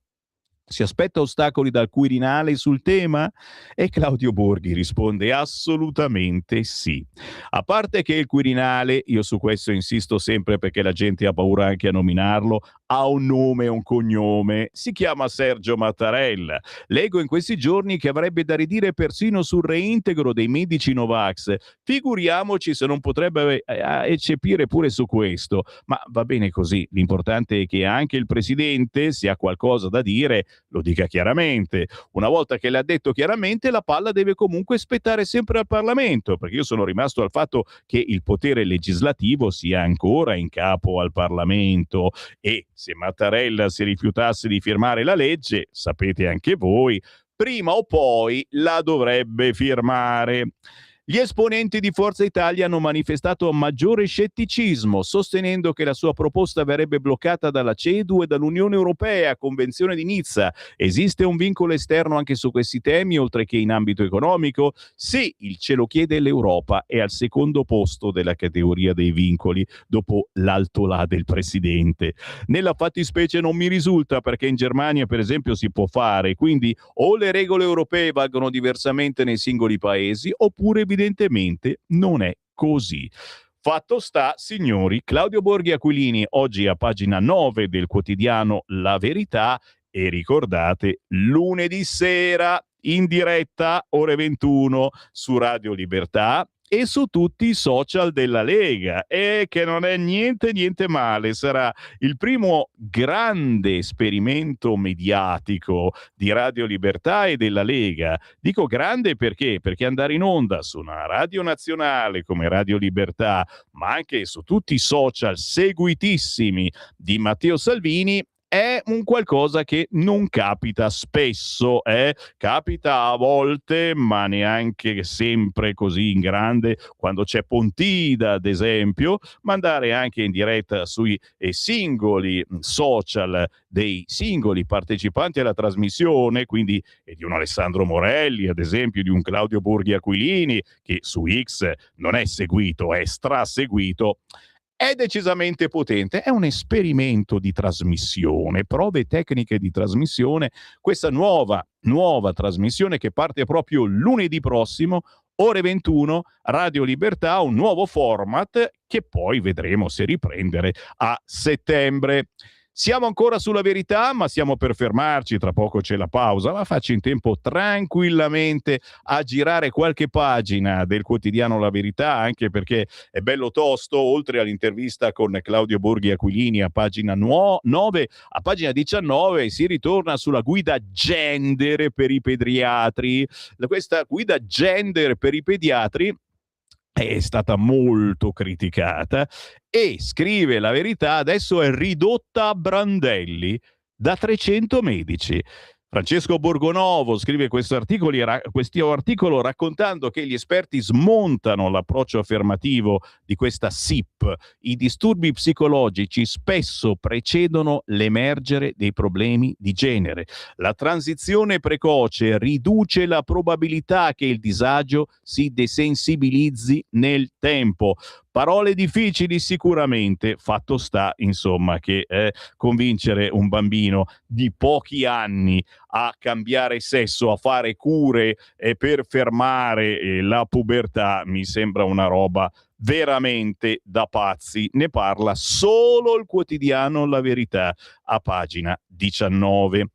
Si aspetta ostacoli dal Quirinale sul tema? E Claudio Borghi risponde assolutamente sì. A parte che il Quirinale, io su questo insisto sempre perché la gente ha paura anche a nominarlo, ha un nome e un cognome, si chiama Sergio Mattarella. Leggo in questi giorni che avrebbe da ridire persino sul reintegro dei medici Novax. Figuriamoci se non potrebbe eccepire pure su questo, ma va bene così. L'importante è che anche il Presidente, se ha qualcosa da dire, lo dica chiaramente. Una volta che l'ha detto chiaramente, la palla deve comunque spettare sempre al Parlamento, perché io sono rimasto al fatto che il potere legislativo sia ancora in capo al Parlamento e se Mattarella si rifiutasse di firmare la legge, sapete anche voi, prima o poi la dovrebbe firmare. Gli esponenti di Forza Italia hanno manifestato maggiore scetticismo, sostenendo che la sua proposta verrebbe bloccata dalla CEDU e dall'Unione Europea, Convenzione di Nizza. Esiste un vincolo esterno anche su questi temi, oltre che in ambito economico? Sì, il ce lo chiede l'Europa, è al secondo posto della categoria dei vincoli, dopo l'altolà del presidente. Nella fattispecie non mi risulta, perché in Germania, per esempio, si può fare, quindi o le regole europee valgono diversamente nei singoli paesi, oppure evidentemente non è così. Fatto sta, signori, Claudio Borghi Aquilini oggi a pagina 9 del quotidiano La Verità, e ricordate, lunedì sera in diretta ore 21 su Radio Libertà e su tutti i social della Lega, e che non è niente male. Sarà il primo grande esperimento mediatico di Radio Libertà e della Lega. Dico grande perché andare in onda su una radio nazionale come Radio Libertà, ma anche su tutti i social seguitissimi di Matteo Salvini, è un qualcosa che non capita spesso, capita a volte, ma neanche sempre così in grande, quando c'è Pontida, ad esempio, ma andare anche in diretta sui singoli social dei singoli partecipanti alla trasmissione, quindi di un Alessandro Morelli, ad esempio, di un Claudio Borghi Aquilini, che su X non è seguito, è straseguito, è decisamente potente. È un esperimento di trasmissione, prove tecniche di trasmissione, questa nuova trasmissione che parte proprio lunedì prossimo, ore 21, Radio Libertà, un nuovo format che poi vedremo se riprendere a settembre. Siamo ancora sulla Verità, ma stiamo per fermarci, tra poco c'è la pausa, ma faccio in tempo tranquillamente a girare qualche pagina del quotidiano La Verità, anche perché è bello tosto. Oltre all'intervista con Claudio Borghi Aquilini a pagina 9, a pagina 19 si ritorna sulla guida gender per i pediatri. Questa guida gender per i pediatri è stata molto criticata e, scrive La Verità, adesso è ridotta a brandelli da 300 medici. Francesco Borgonovo scrive questo articolo raccontando che gli esperti smontano l'approccio affermativo di questa SIP. I disturbi psicologici spesso precedono l'emergere dei problemi di genere. La transizione precoce riduce la probabilità che il disagio si desensibilizzi nel tempo. Parole difficili sicuramente, fatto sta, insomma, che convincere un bambino di pochi anni a cambiare sesso, a fare cure per fermare la pubertà, mi sembra una roba veramente da pazzi. Ne parla solo il quotidiano La Verità a pagina 19.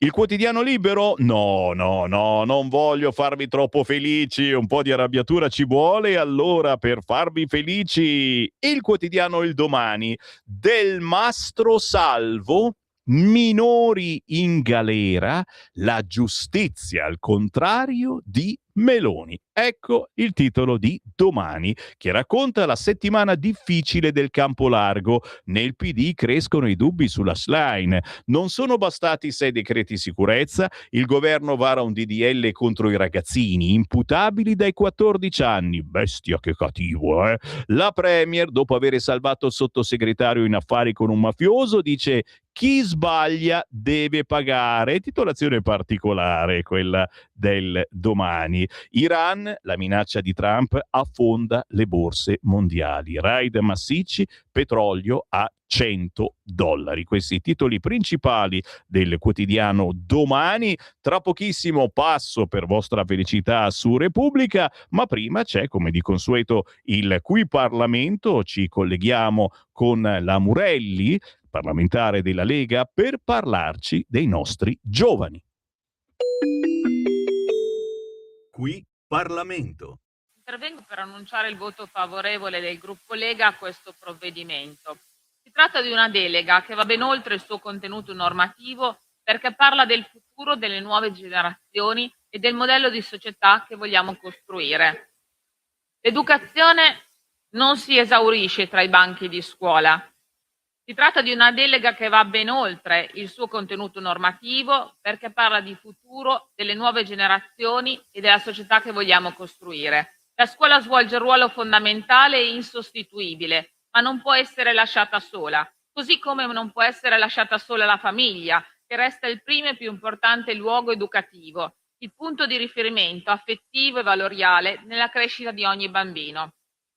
Il quotidiano Libero? No, non voglio farvi troppo felici, un po' di arrabbiatura ci vuole. Allora, per farvi felici, il quotidiano Il Domani: del mastro salvo, minori in galera, la giustizia al contrario di Meloni. Ecco il titolo di Domani, che racconta la settimana difficile del campo largo. Nel PD crescono i dubbi sulla Schlein. Non sono bastati 6 decreti sicurezza, il governo vara un DDL contro i ragazzini, imputabili dai 14 anni. Bestia, che cattivo, eh? La Premier, dopo aver salvato il sottosegretario in affari con un mafioso, dice: chi sbaglia deve pagare. Titolazione particolare quella del Domani. Iran, la minaccia di Trump affonda le borse mondiali. Raid massicci, petrolio a $100. Questi i titoli principali del quotidiano Domani. Tra pochissimo passo, per vostra felicità, su Repubblica, ma prima c'è, come di consueto, il Qui Parlamento. Ci colleghiamo con la Murelli, parlamentare della Lega, per parlarci dei nostri giovani. Qui Parlamento. Intervengo per annunciare il voto favorevole del gruppo Lega a questo provvedimento. Si tratta di una delega che va ben oltre il suo contenuto normativo, perché parla del futuro delle nuove generazioni e del modello di società che vogliamo costruire. L'educazione non si esaurisce tra i banchi di scuola. Si tratta di una delega che va ben oltre il suo contenuto normativo, perché parla di futuro, delle nuove generazioni e della società che vogliamo costruire. La scuola svolge un ruolo fondamentale e insostituibile, ma non può essere lasciata sola, così come non può essere lasciata sola la famiglia, che resta il primo e più importante luogo educativo, il punto di riferimento affettivo e valoriale nella crescita di ogni bambino.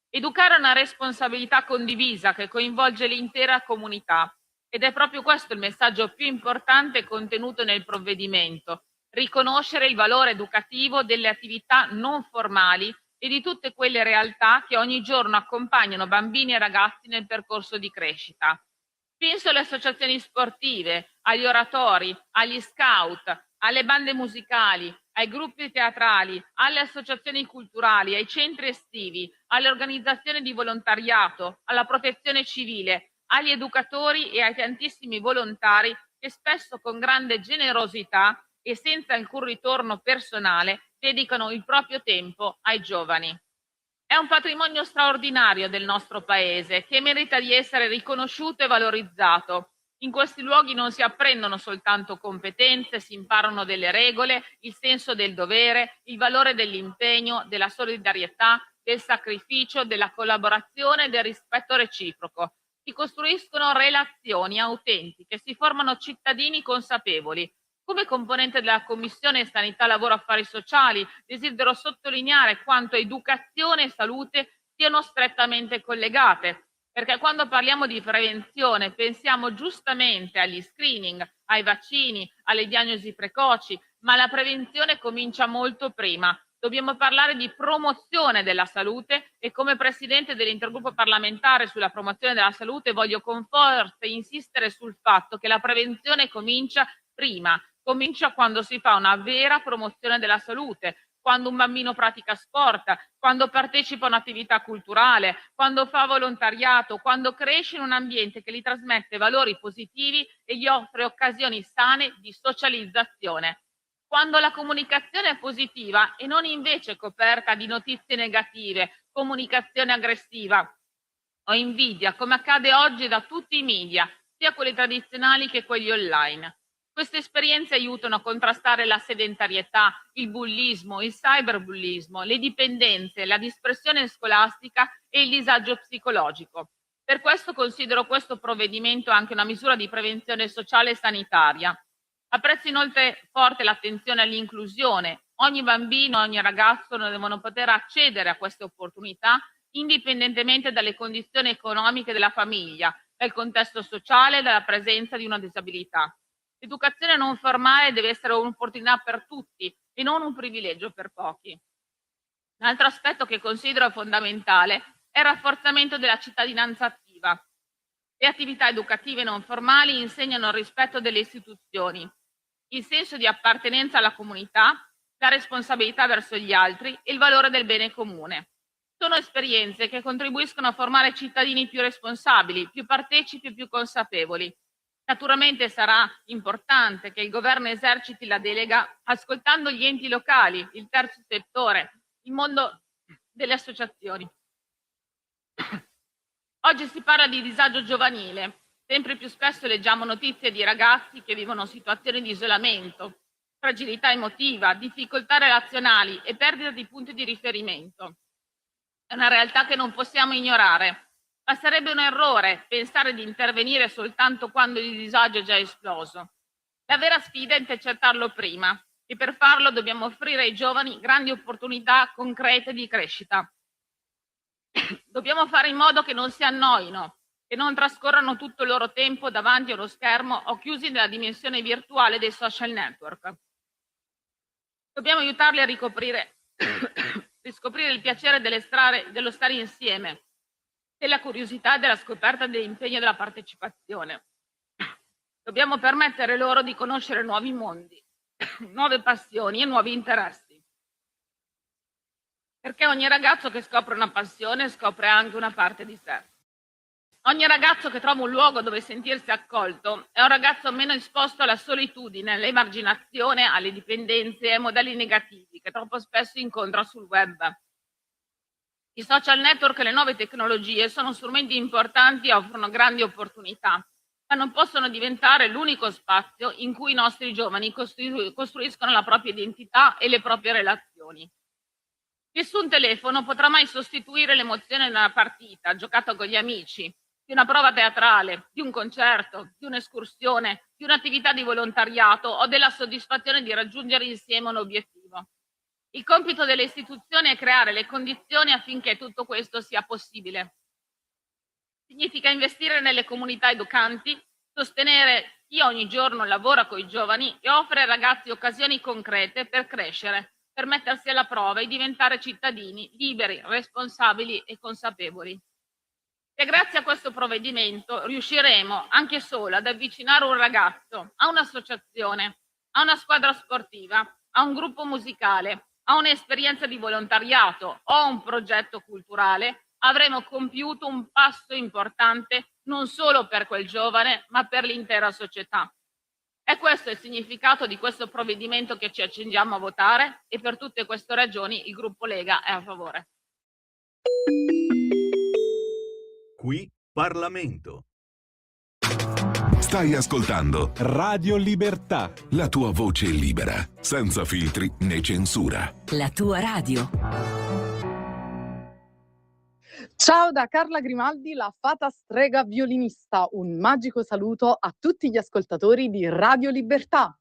Educare è una responsabilità condivisa che coinvolge l'intera comunità ed è proprio questo il messaggio più importante contenuto nel provvedimento: riconoscere il valore educativo delle attività non formali e di tutte quelle realtà che ogni giorno accompagnano bambini e ragazzi nel percorso di crescita. Penso alle associazioni sportive, agli oratori, agli scout, alle bande musicali, ai gruppi teatrali, alle associazioni culturali, ai centri estivi, alle organizzazioni di volontariato, alla protezione civile, agli educatori e ai tantissimi volontari che spesso con grande generosità e senza alcun ritorno personale dedicano il proprio tempo ai giovani. È un patrimonio straordinario del nostro paese che merita di essere riconosciuto e valorizzato. In questi luoghi non si apprendono soltanto competenze, si imparano delle regole, il senso del dovere, il valore dell'impegno, della solidarietà, del sacrificio, della collaborazione e del rispetto reciproco. Si costruiscono relazioni autentiche, si formano cittadini consapevoli. Come componente della Commissione Sanità, Lavoro, Affari Sociali, desidero sottolineare quanto educazione e salute siano strettamente collegate, perché quando parliamo di prevenzione pensiamo giustamente agli screening, ai vaccini, alle diagnosi precoci, ma la prevenzione comincia molto prima. Dobbiamo parlare di promozione della salute e come Presidente dell'Intergruppo parlamentare sulla promozione della salute voglio con forza insistere sul fatto che la prevenzione comincia prima. Comincia quando si fa una vera promozione della salute, quando un bambino pratica sport, quando partecipa a un'attività culturale, quando fa volontariato, quando cresce in un ambiente che gli trasmette valori positivi e gli offre occasioni sane di socializzazione. Quando la comunicazione è positiva e non invece coperta di notizie negative, comunicazione aggressiva o invidia, come accade oggi da tutti i media, sia quelli tradizionali che quelli online. Queste esperienze aiutano a contrastare la sedentarietà, il bullismo, il cyberbullismo, le dipendenze, la dispersione scolastica e il disagio psicologico. Per questo considero questo provvedimento anche una misura di prevenzione sociale e sanitaria. Apprezzo inoltre forte l'attenzione all'inclusione. Ogni bambino, ogni ragazzo devono poter accedere a queste opportunità indipendentemente dalle condizioni economiche della famiglia, dal contesto sociale e dalla presenza di una disabilità. L'educazione non formale deve essere un'opportunità per tutti e non un privilegio per pochi. Un altro aspetto che considero fondamentale è il rafforzamento della cittadinanza attiva. Le attività educative non formali insegnano il rispetto delle istituzioni, il senso di appartenenza alla comunità, la responsabilità verso gli altri e il valore del bene comune. Sono esperienze che contribuiscono a formare cittadini più responsabili, più partecipi e più consapevoli. Naturalmente sarà importante che il governo eserciti la delega ascoltando gli enti locali, il terzo settore, il mondo delle associazioni. Oggi si parla di disagio giovanile. Sempre più spesso leggiamo notizie di ragazzi che vivono situazioni di isolamento, fragilità emotiva, difficoltà relazionali e perdita di punti di riferimento. È una realtà che non possiamo ignorare. Ma sarebbe un errore pensare di intervenire soltanto quando il disagio è già esploso. La vera sfida è intercettarlo prima e per farlo dobbiamo offrire ai giovani grandi opportunità concrete di crescita. Dobbiamo fare in modo che non si annoino, che non trascorrano tutto il loro tempo davanti a uno schermo o chiusi nella dimensione virtuale dei social network. Dobbiamo aiutarli a riscoprire il piacere dello stare insieme, della curiosità, della scoperta, dell'impegno e della partecipazione. Dobbiamo permettere loro di conoscere nuovi mondi, nuove passioni e nuovi interessi. Perché ogni ragazzo che scopre una passione scopre anche una parte di sé. Ogni ragazzo che trova un luogo dove sentirsi accolto è un ragazzo meno esposto alla solitudine, all'emarginazione, alle dipendenze e ai modelli negativi che troppo spesso incontra sul web. I social network e le nuove tecnologie sono strumenti importanti e offrono grandi opportunità, ma non possono diventare l'unico spazio in cui i nostri giovani costruiscono la propria identità e le proprie relazioni. Nessun telefono potrà mai sostituire l'emozione di una partita giocata con gli amici, di una prova teatrale, di un concerto, di un'escursione, di un'attività di volontariato o della soddisfazione di raggiungere insieme un obiettivo. Il compito delle istituzioni è creare le condizioni affinché tutto questo sia possibile. Significa investire nelle comunità educanti, sostenere chi ogni giorno lavora con i giovani e offre ai ragazzi occasioni concrete per crescere, per mettersi alla prova e diventare cittadini liberi, responsabili e consapevoli. E grazie a questo provvedimento riusciremo anche solo ad avvicinare un ragazzo a un'associazione, a una squadra sportiva, a un gruppo musicale, a un'esperienza di volontariato o a un progetto culturale, avremo compiuto un passo importante non solo per quel giovane, ma per l'intera società. E questo è il significato di questo provvedimento che ci accingiamo a votare e per tutte queste ragioni il gruppo Lega è a favore. Qui Parlamento. Stai ascoltando Radio Libertà. la tua voce libera, senza filtri né censura. La tua radio. Ciao da Carla Grimaldi, la fata strega violinista. Un magico saluto a tutti gli ascoltatori di Radio Libertà.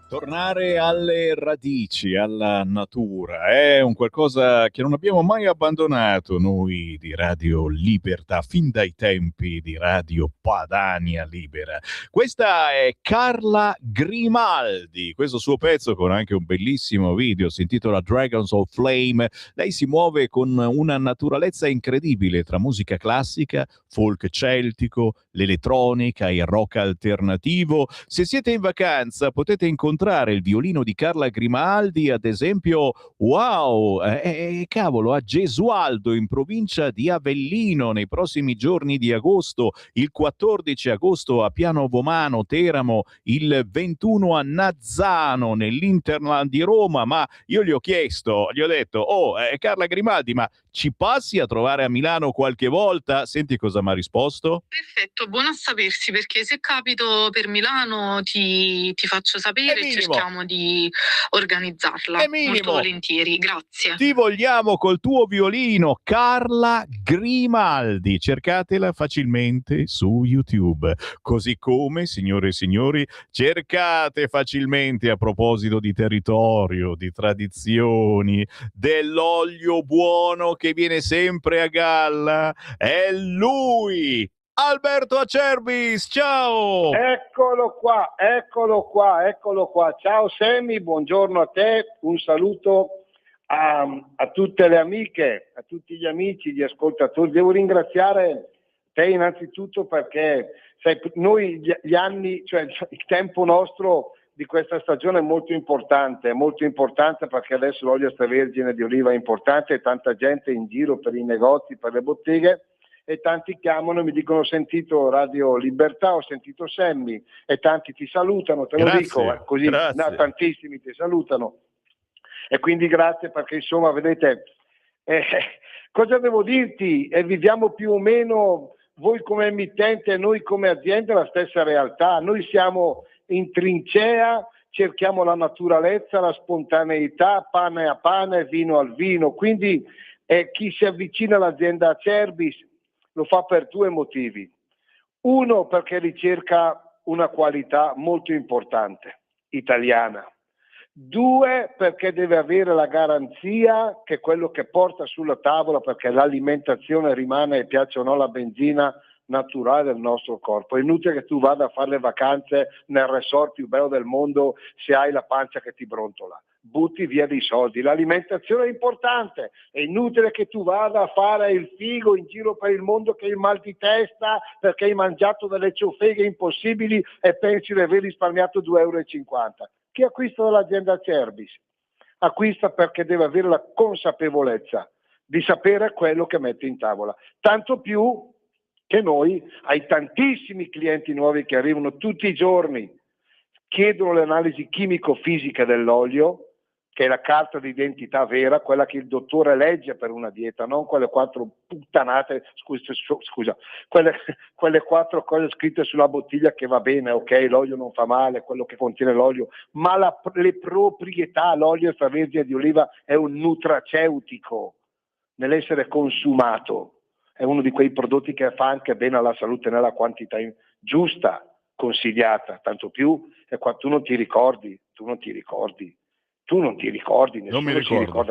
Tornare alle radici, alla natura, è un qualcosa che non abbiamo mai abbandonato noi di Radio Libertà, fin dai tempi di Radio Padania Libera. Questa è Carla Grimaldi, questo suo pezzo con anche un bellissimo video, si intitola Dragons of Flame. Lei si muove con una naturalezza incredibile tra musica classica, folk celtico, l'elettronica, il rock alternativo. Se siete in vacanza potete incontrare il violino di Carla Grimaldi, ad esempio, cavolo, a Gesualdo in provincia di Avellino nei prossimi giorni di agosto, il 14 agosto a Piano Vomano, Teramo, il 21 a Nazzano nell'Interland di Roma. Ma io gli ho detto, Carla Grimaldi, ma ci passi a trovare a Milano qualche volta? Senti cosa mi ha risposto. Perfetto, buono a sapersi, perché se capito per Milano ti faccio sapere e cerchiamo di organizzarla molto volentieri. Grazie. Ti vogliamo col tuo violino, Carla Grimaldi. Cercatela facilmente su YouTube. Così come, signore e signori, cercate facilmente, a proposito di territorio, di tradizioni, dell'olio buono che viene sempre a galla, è lui, Alberto Acerbis. Ciao! Eccolo qua. Ciao Sammy, buongiorno a te, un saluto a tutte le amiche, a tutti gli amici, gli ascoltatori. Devo ringraziare te innanzitutto perché sai, noi gli anni, cioè il tempo nostro di questa stagione è molto importante perché adesso l'olio extravergine di oliva è importante e tanta gente in giro per i negozi, per le botteghe, e tanti chiamano e mi dicono: ho sentito Radio Libertà, ho sentito Sammy, e tanti ti salutano, te lo dico, così tantissimi ti salutano, e quindi grazie, perché insomma vedete, cosa devo dirti, viviamo più o meno, voi come emittente e noi come azienda, la stessa realtà. Noi siamo in trincea, cerchiamo la naturalezza, la spontaneità, pane a pane, vino al vino, quindi chi si avvicina all'azienda Acerbis lo fa per due motivi. Uno, perché ricerca una qualità molto importante, italiana. Due, perché deve avere la garanzia che quello che porta sulla tavola, perché l'alimentazione rimane, piaccia o no la benzina, naturale del nostro corpo. È inutile che tu vada a fare le vacanze nel resort più bello del mondo se hai la pancia che ti brontola. Butti via dei soldi. L'alimentazione è importante. È inutile che tu vada a fare il figo in giro per il mondo che hai il mal di testa perché hai mangiato delle ciofeghe impossibili e pensi di aver risparmiato 2,50 euro. Chi acquista dall'azienda Acerbis? Acquista perché deve avere la consapevolezza di sapere quello che mette in tavola. Tanto più che noi, ai tantissimi clienti nuovi che arrivano tutti i giorni, chiedono le analisi chimico-fisiche dell'olio, che è la carta d'identità vera, quella che il dottore legge per una dieta, non quelle 4 puttanate, scusa, quelle 4 cose scritte sulla bottiglia che va bene, ok, l'olio non fa male, quello che contiene l'olio, ma le proprietà, l'olio extravergine di oliva è un nutraceutico nell'essere consumato. È uno di quei prodotti che fa anche bene alla salute nella quantità giusta, consigliata, tanto più che qua tu non ti ricordi, nessuno si ricorda.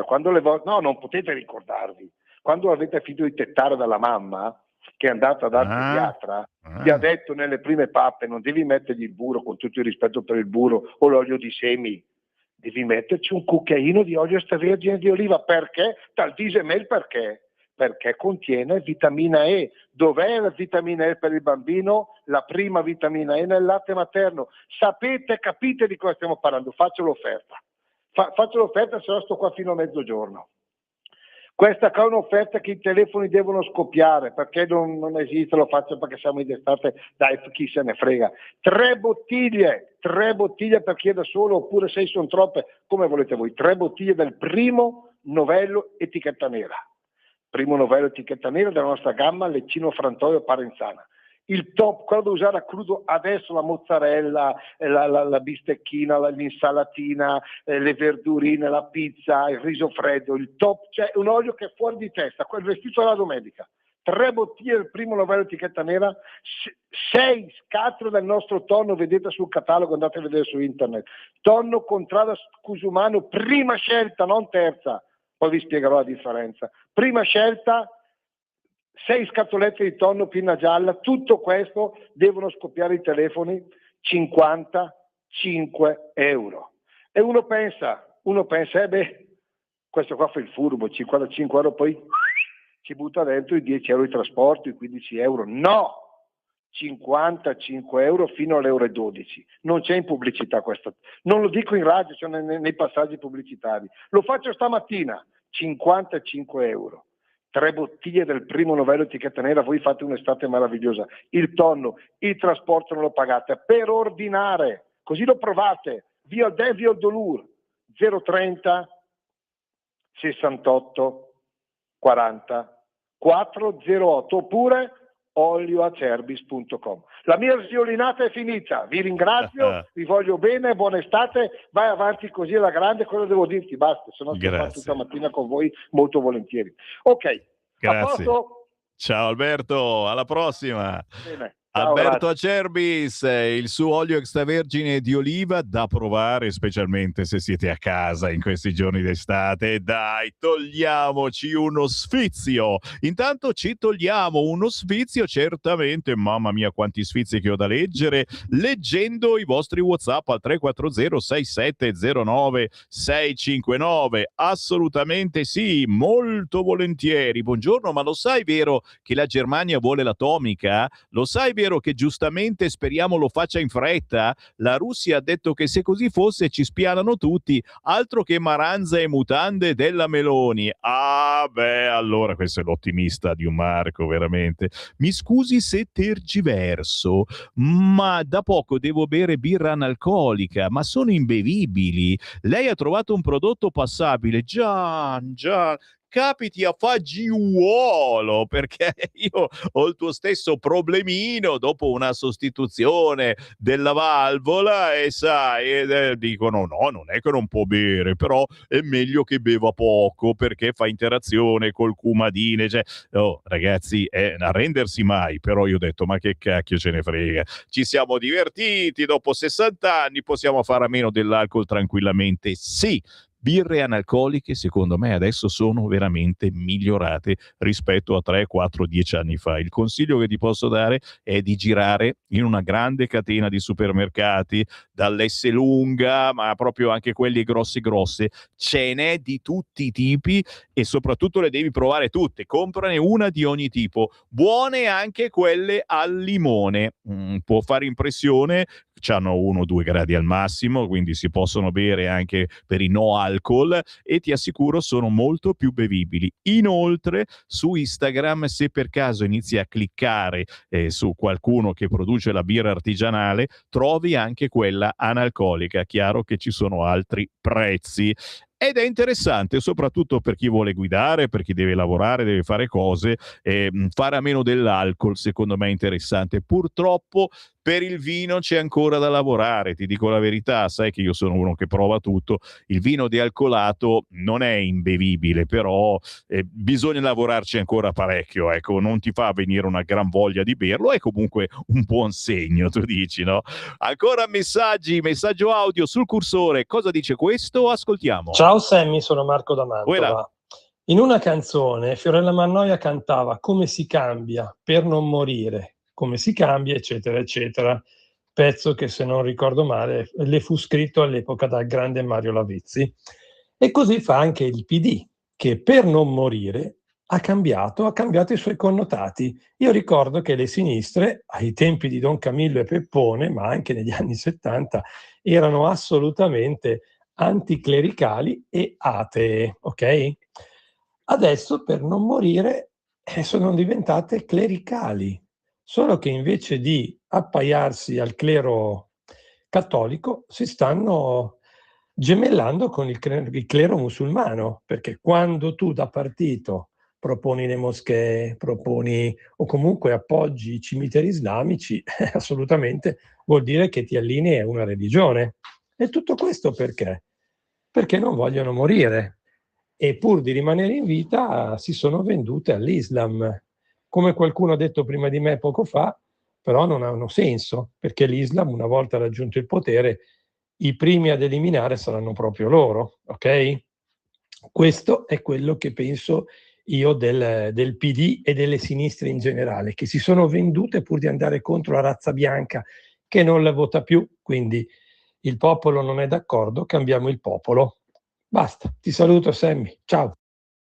Quando no, non potete ricordarvi. Quando avete finito di tettare dalla mamma, che è andata dal pediatra, vi ha detto nelle prime pappe: non devi mettergli il burro, con tutto il rispetto per il burro, o l'olio di semi, devi metterci un cucchiaino di olio extravergine di oliva. Perché? Dal diesel, perché? Perché contiene vitamina E. Dov'è la vitamina E per il bambino? La prima vitamina E nel latte materno. Capite di cosa stiamo parlando? Faccio l'offerta, se no sto qua fino a mezzogiorno. Questa qua è un'offerta che i telefoni devono scoppiare, perché non esiste, lo faccio perché siamo in estate, dai, chi se ne frega. 3 bottiglie per chi è da solo, oppure 6 sono troppe, come volete voi. 3 bottiglie del primo novello etichetta nera. Primo novello etichetta nera della nostra gamma Leccino Frantoio Parenzana. Il top, quello da usare a crudo adesso, la mozzarella, la bistecchina, l'insalatina, le verdurine, la pizza, il riso freddo, il top, cioè un olio che è fuori di testa, quel vestito della domenica. 3 bottiglie del primo livello etichetta nera, 6 scatole del nostro tonno, vedete sul catalogo, andate a vedere su internet. Tonno Contrada Cusumano, prima scelta, non terza, poi vi spiegherò la differenza. Prima scelta, 6 scatolette di tonno pinna gialla, tutto questo devono scoppiare i telefoni, 55 euro. E uno pensa, questo qua fa il furbo, 55 euro, poi ci butta dentro i 10 euro di trasporto, i 15 euro. No! 55 euro fino alle ore 12. Non c'è in pubblicità questo. Non lo dico in radio, cioè nei passaggi pubblicitari. Lo faccio stamattina. 55 euro. 3 bottiglie del primo livello etichetta nera, voi fate un'estate meravigliosa. Il tonno, il trasporto non lo pagate. Per ordinare, così lo provate. Via del Via Dolur 030 68 40 408 oppure olioacerbis.com. La mia violinata è finita, vi ringrazio, vi voglio bene, buona estate, vai avanti così alla grande, quello devo dirti, basta, se no sto qua tutta mattina con voi molto volentieri. Ok, grazie. Ciao Alberto, alla prossima. Bene. Alberto Acerbis, il suo olio extravergine di oliva da provare, specialmente se siete a casa in questi giorni d'estate. Dai, togliamoci uno sfizio. Intanto ci togliamo uno sfizio, certamente, mamma mia quanti sfizi che ho da leggere, leggendo i vostri WhatsApp al 340 6709 659. Assolutamente sì, molto volentieri. Buongiorno, ma lo sai vero che la Germania vuole l'atomica? Lo sai vero che giustamente speriamo lo faccia in fretta? La Russia ha detto che se così fosse ci spianano tutti, altro che maranza e mutande della Meloni. Ah beh, allora questo è l'ottimista di un Marco, veramente. Mi scusi se tergiverso, ma da poco devo bere birra analcolica, ma sono imbevibili. Lei ha trovato un prodotto passabile? Già, capiti a fagiuolo, perché io ho il tuo stesso problemino dopo una sostituzione della valvola e sai, dicono no, non è che non può bere, però è meglio che beva poco perché fa interazione col cumadine, cioè, oh, ragazzi, a rendersi mai, però io ho detto ma che cacchio ce ne frega, ci siamo divertiti, dopo 60 anni possiamo fare a meno dell'alcol tranquillamente, sì. Birre analcoliche secondo me adesso sono veramente migliorate rispetto a 3, 4, 10 anni fa. Il consiglio che ti posso dare è di girare in una grande catena di supermercati, dall'S lunga, ma proprio anche quelli grosse, ce n'è di tutti i tipi e soprattutto le devi provare tutte, comprane una di ogni tipo, buone anche quelle al limone, può fare impressione, c'hanno 1 o 2 gradi al massimo, quindi si possono bere anche per i no alcol e ti assicuro sono molto più bevibili. Inoltre su Instagram, se per caso inizi a cliccare su qualcuno che produce la birra artigianale, trovi anche quella analcolica. Chiaro che ci sono altri prezzi. Ed è interessante soprattutto per chi vuole guidare, per chi deve lavorare, deve fare cose, fare a meno dell'alcol secondo me è interessante. Purtroppo per il vino c'è ancora da lavorare, ti dico la verità, sai che io sono uno che prova tutto, il vino dealcolato non è imbevibile, però bisogna lavorarci ancora parecchio, ecco, non ti fa venire una gran voglia di berlo, è comunque un buon segno, tu dici, no? Ancora messaggio audio sul cursore, cosa dice questo? Ascoltiamo. Ciao Sammy, sono Marco da Mantova. In una canzone Fiorella Mannoia cantava "Come si cambia per non morire, come si cambia", eccetera, eccetera. Pezzo che, se non ricordo male, le fu scritto all'epoca dal grande Mario Lavezzi. E così fa anche il PD, che per non morire ha cambiato i suoi connotati. Io ricordo che le sinistre, ai tempi di Don Camillo e Peppone, ma anche negli anni 70, erano assolutamente anticlericali e atee, ok? Adesso per non morire sono diventate clericali, solo che invece di appaiarsi al clero cattolico si stanno gemellando con il clero musulmano, perché quando tu da partito proponi le moschee, o comunque appoggi i cimiteri islamici, assolutamente vuol dire che ti allinei a una religione. E tutto questo perché? Perché non vogliono morire e pur di rimanere in vita si sono vendute all'Islam. come qualcuno ha detto prima di me poco fa, però non hanno senso, perché l'Islam, una volta raggiunto il potere, i primi ad eliminare saranno proprio loro, ok? Questo è quello che penso io del PD e delle sinistre in generale, che si sono vendute pur di andare contro la razza bianca che non la vota più, quindi il popolo non è d'accordo, cambiamo il popolo. Basta, ti saluto Sammy, ciao.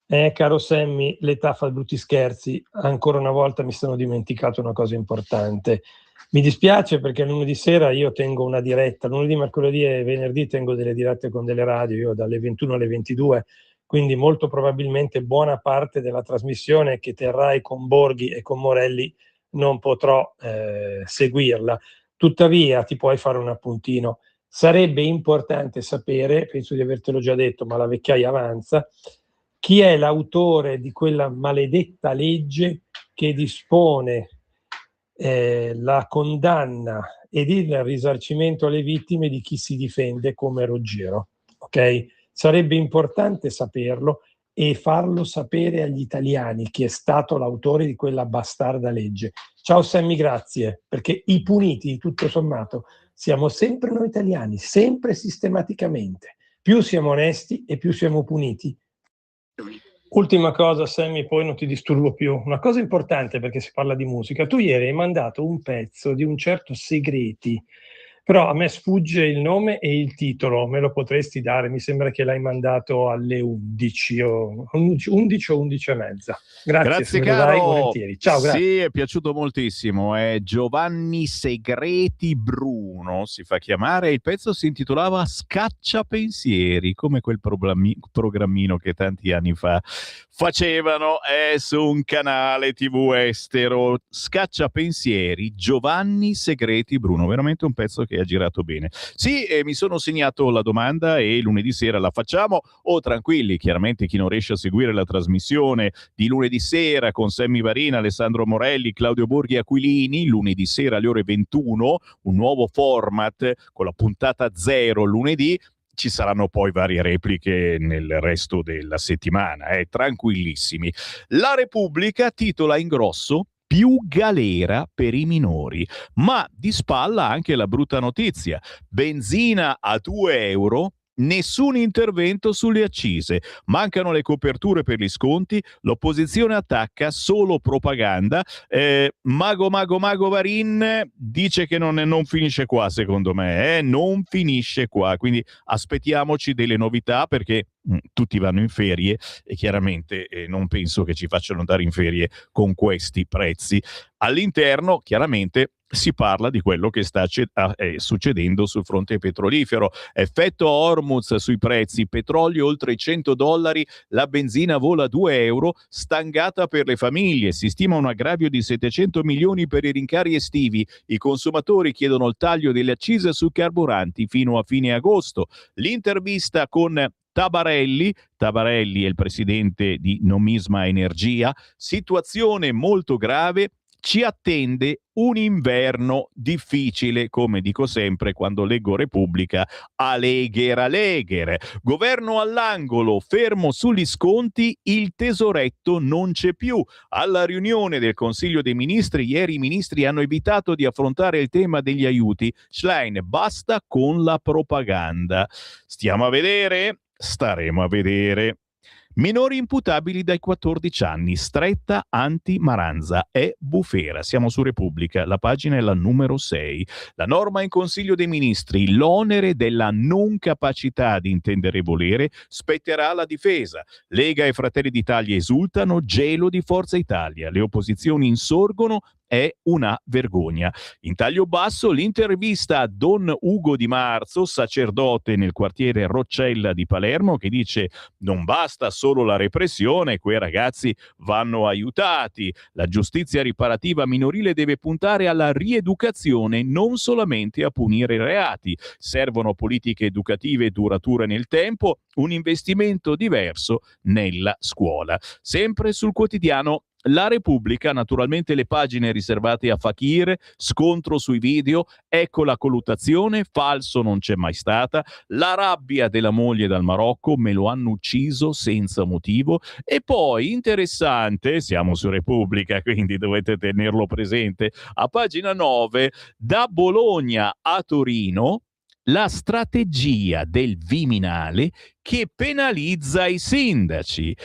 Caro Sammy, l'età fa brutti scherzi, ancora una volta mi sono dimenticato una cosa importante. Mi dispiace perché lunedì sera io tengo una diretta, lunedì, mercoledì e venerdì tengo delle dirette con delle radio, io dalle 21 alle 22, quindi molto probabilmente buona parte della trasmissione che terrai con Borghi e con Morelli non potrò seguirla. Tuttavia ti puoi fare un appuntino. Sarebbe importante sapere, penso di avertelo già detto, ma la vecchiaia avanza, chi è l'autore di quella maledetta legge che dispone la condanna ed il risarcimento alle vittime di chi si difende come Ruggero. Ok? Sarebbe importante saperlo e farlo sapere agli italiani chi è stato l'autore di quella bastarda legge. Ciao Sammy, grazie, perché i puniti, tutto sommato, siamo sempre noi italiani, sempre sistematicamente. Più siamo onesti e più siamo puniti. Ultima cosa, Sammy, poi non ti disturbo più. Una cosa importante perché si parla di musica. Tu ieri hai mandato un pezzo di un certo Segreti, però a me sfugge il nome e il titolo. Me lo potresti dare? Mi sembra che l'hai mandato alle 11 o 11 o 11 e mezza. Grazie se me lo dai, volentieri. Ciao, grazie. Sì, è piaciuto moltissimo. È Giovanni Segreti Bruno, si fa chiamare. Il pezzo si intitolava Scaccia Pensieri, come quel programmino che tanti anni fa facevano su un canale TV estero. Scaccia Pensieri, Giovanni Segreti Bruno. Veramente un pezzo che ha girato bene. Sì, mi sono segnato la domanda e lunedì sera la facciamo. Tranquilli, chiaramente chi non riesce a seguire la trasmissione di lunedì sera con Sammy Varina, Alessandro Morelli, Claudio Borghi Aquilini, lunedì sera alle ore 21, un nuovo format con la puntata 0 lunedì. Ci saranno poi varie repliche nel resto della settimana, tranquillissimi. La Repubblica titola in grosso più galera per i minori, ma di spalla anche la brutta notizia: benzina a 2 euro, nessun intervento sulle accise, mancano le coperture per gli sconti, l'opposizione attacca, solo propaganda. Mago Varin dice che non finisce qua, secondo me, non finisce qua, quindi aspettiamoci delle novità perché tutti vanno in ferie e chiaramente non penso che ci facciano andare in ferie con questi prezzi. All'interno chiaramente si parla di quello che sta succedendo sul fronte petrolifero, effetto Hormuz sui prezzi, petrolio oltre i $100, la benzina vola a 2 euro, stangata per le famiglie, si stima un aggravio di 700 milioni per i rincari estivi, i consumatori chiedono il taglio delle accise sui carburanti fino a fine agosto. L'intervista con Tabarelli è il presidente di Nomisma Energia, situazione molto grave, ci attende un inverno difficile, come dico sempre quando leggo Repubblica, Alegher. Governo all'angolo, fermo sugli sconti, il tesoretto non c'è più. Alla riunione del Consiglio dei Ministri, ieri i ministri hanno evitato di affrontare il tema degli aiuti. Schlein, basta con la propaganda. Stiamo a vedere? Staremo a vedere. Minori imputabili dai 14 anni, stretta anti-Maranza, è bufera. Siamo su Repubblica, la pagina è la numero 6. La norma in Consiglio dei Ministri, l'onere della non capacità di intendere e volere spetterà alla difesa. Lega e Fratelli d'Italia esultano, gelo di Forza Italia. Le opposizioni insorgono, è una vergogna. In taglio basso l'intervista a Don Ugo Di Marzo, sacerdote nel quartiere Roccella di Palermo, che dice: non basta solo la repressione, quei ragazzi vanno aiutati. La giustizia riparativa minorile deve puntare alla rieducazione, non solamente a punire i reati. Servono politiche educative durature nel tempo, un investimento diverso nella scuola. Sempre sul quotidiano La Repubblica, naturalmente le pagine riservate a Fakir, scontro sui video, ecco la colluttazione, falso non c'è mai stata, la rabbia della moglie dal Marocco, me lo hanno ucciso senza motivo. E poi, interessante, siamo su Repubblica, quindi dovete tenerlo presente, a pagina 9, da Bologna a Torino, la strategia del Viminale che penalizza i sindaci.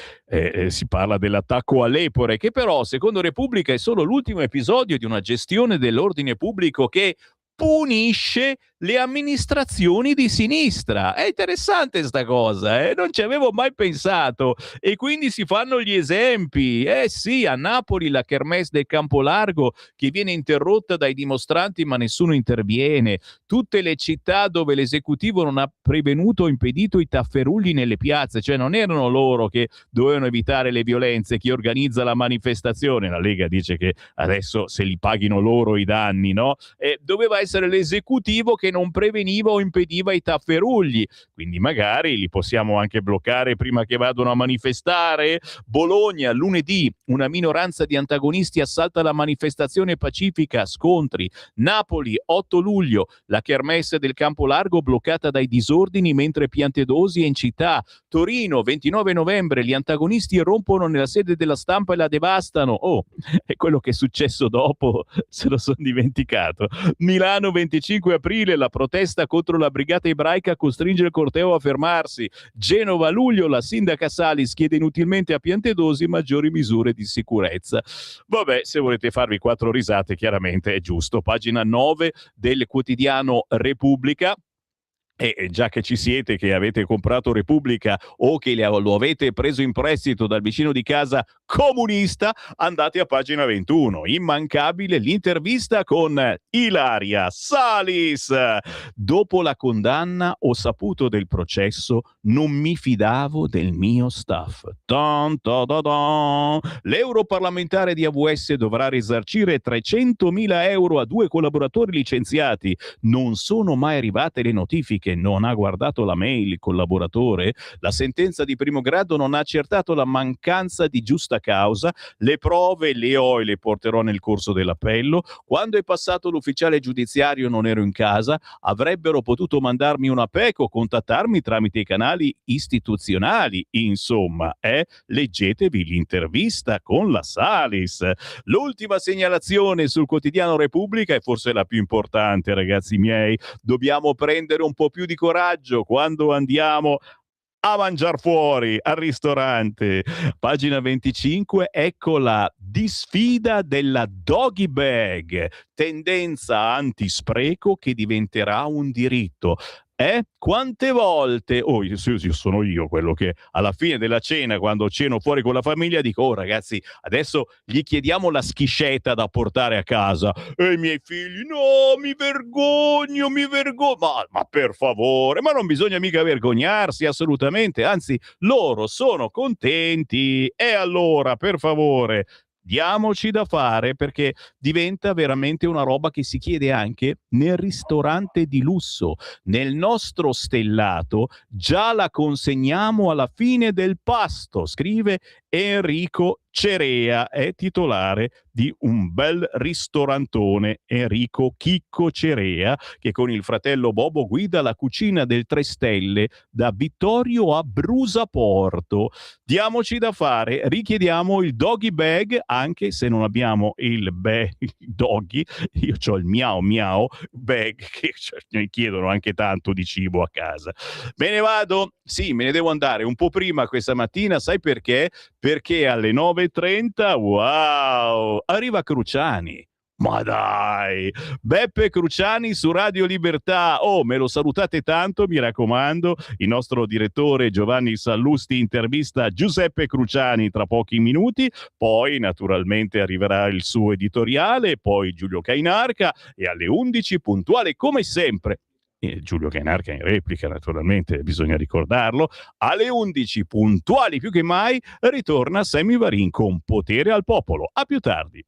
Si parla dell'attacco all'Epore, che però, secondo Repubblica, è solo l'ultimo episodio di una gestione dell'ordine pubblico che punisce le amministrazioni di sinistra. È interessante sta cosa, non ci avevo mai pensato. E quindi si fanno gli esempi. Sì, a Napoli la kermesse del Campo Largo che viene interrotta dai dimostranti ma nessuno interviene. Tutte le città dove l'esecutivo non ha prevenuto o impedito i tafferugli nelle piazze, cioè non erano loro che dovevano evitare le violenze, chi organizza la manifestazione. La Lega dice che adesso se li paghino loro i danni, no? Doveva essere l'esecutivo che non preveniva o impediva i tafferugli, quindi magari li possiamo anche bloccare prima che vadano a manifestare. Bologna, lunedì, una minoranza di antagonisti assalta la manifestazione pacifica, scontri. Napoli, 8 luglio, la kermesse del Campo Largo bloccata dai disordini mentre Piantedosi è in città. Torino, 29 novembre, gli antagonisti rompono nella sede della stampa e la devastano. Oh, è quello che è successo dopo, se lo sono dimenticato. Milano, 25 aprile, la protesta contro la brigata ebraica costringe il corteo a fermarsi. Genova, luglio, la sindaca Salis chiede inutilmente a Piantedosi maggiori misure di sicurezza. Vabbè, se volete farvi 4 risate, chiaramente è giusto. Pagina 9 del quotidiano Repubblica. E già che ci siete, che avete comprato Repubblica o che lo avete preso in prestito dal vicino di casa comunista, andate a pagina 21. Immancabile l'intervista con Ilaria Salis. Dopo la condanna ho saputo del processo, non mi fidavo del mio staff. L'europarlamentare di AVS dovrà risarcire 300.000 euro a 2 collaboratori licenziati. Non sono mai arrivate le notifiche. Non ha guardato la mail il collaboratore, la sentenza di primo grado non ha accertato la mancanza di giusta causa, le prove le ho e le porterò nel corso dell'appello. Quando è passato l'ufficiale giudiziario non ero in casa, avrebbero potuto mandarmi una PEC o contattarmi tramite i canali istituzionali, insomma, leggetevi l'intervista con la Salis. L'ultima segnalazione sul quotidiano Repubblica è forse la più importante, ragazzi miei, dobbiamo prendere un po' più di coraggio quando andiamo a mangiare fuori al ristorante. Pagina 25, ecco la disfida della doggy bag, tendenza antispreco che diventerà un diritto. Quante volte, io sono io quello che alla fine della cena, quando ceno fuori con la famiglia, dico: oh ragazzi, adesso gli chiediamo la schiscetta da portare a casa. E i miei figli: no, mi vergogno. Ma per favore, ma non bisogna mica vergognarsi, assolutamente, anzi loro sono contenti. E allora, per favore, diamoci da fare, perché diventa veramente una roba che si chiede anche nel ristorante di lusso. Nel nostro stellato già la consegniamo alla fine del pasto, scrive Enrico Cerea, è titolare di un bel ristorantone, Enrico Chicco Cerea, che con il fratello Bobo guida la cucina del 3 stelle da Vittorio a Brusaporto. Diamoci da fare, richiediamo il doggy bag, anche se non abbiamo il doggy, io ho il miau bag, che mi chiedono anche tanto di cibo a casa. Me ne vado? Sì, me ne devo andare un po' prima questa mattina, sai perché? Perché alle 9:30, wow, arriva Cruciani. Ma dai, Beppe Cruciani su Radio Libertà. Oh, me lo salutate tanto, mi raccomando. Il nostro direttore Giovanni Sallusti intervista Giuseppe Cruciani tra pochi minuti, poi naturalmente arriverà il suo editoriale, poi Giulio Cainarca e alle 11 puntuale come sempre. Giulio Cainarca in replica, naturalmente, bisogna ricordarlo. Alle 11 puntuali più che mai ritorna Sammy Varin con Potere al Popolo. A più tardi.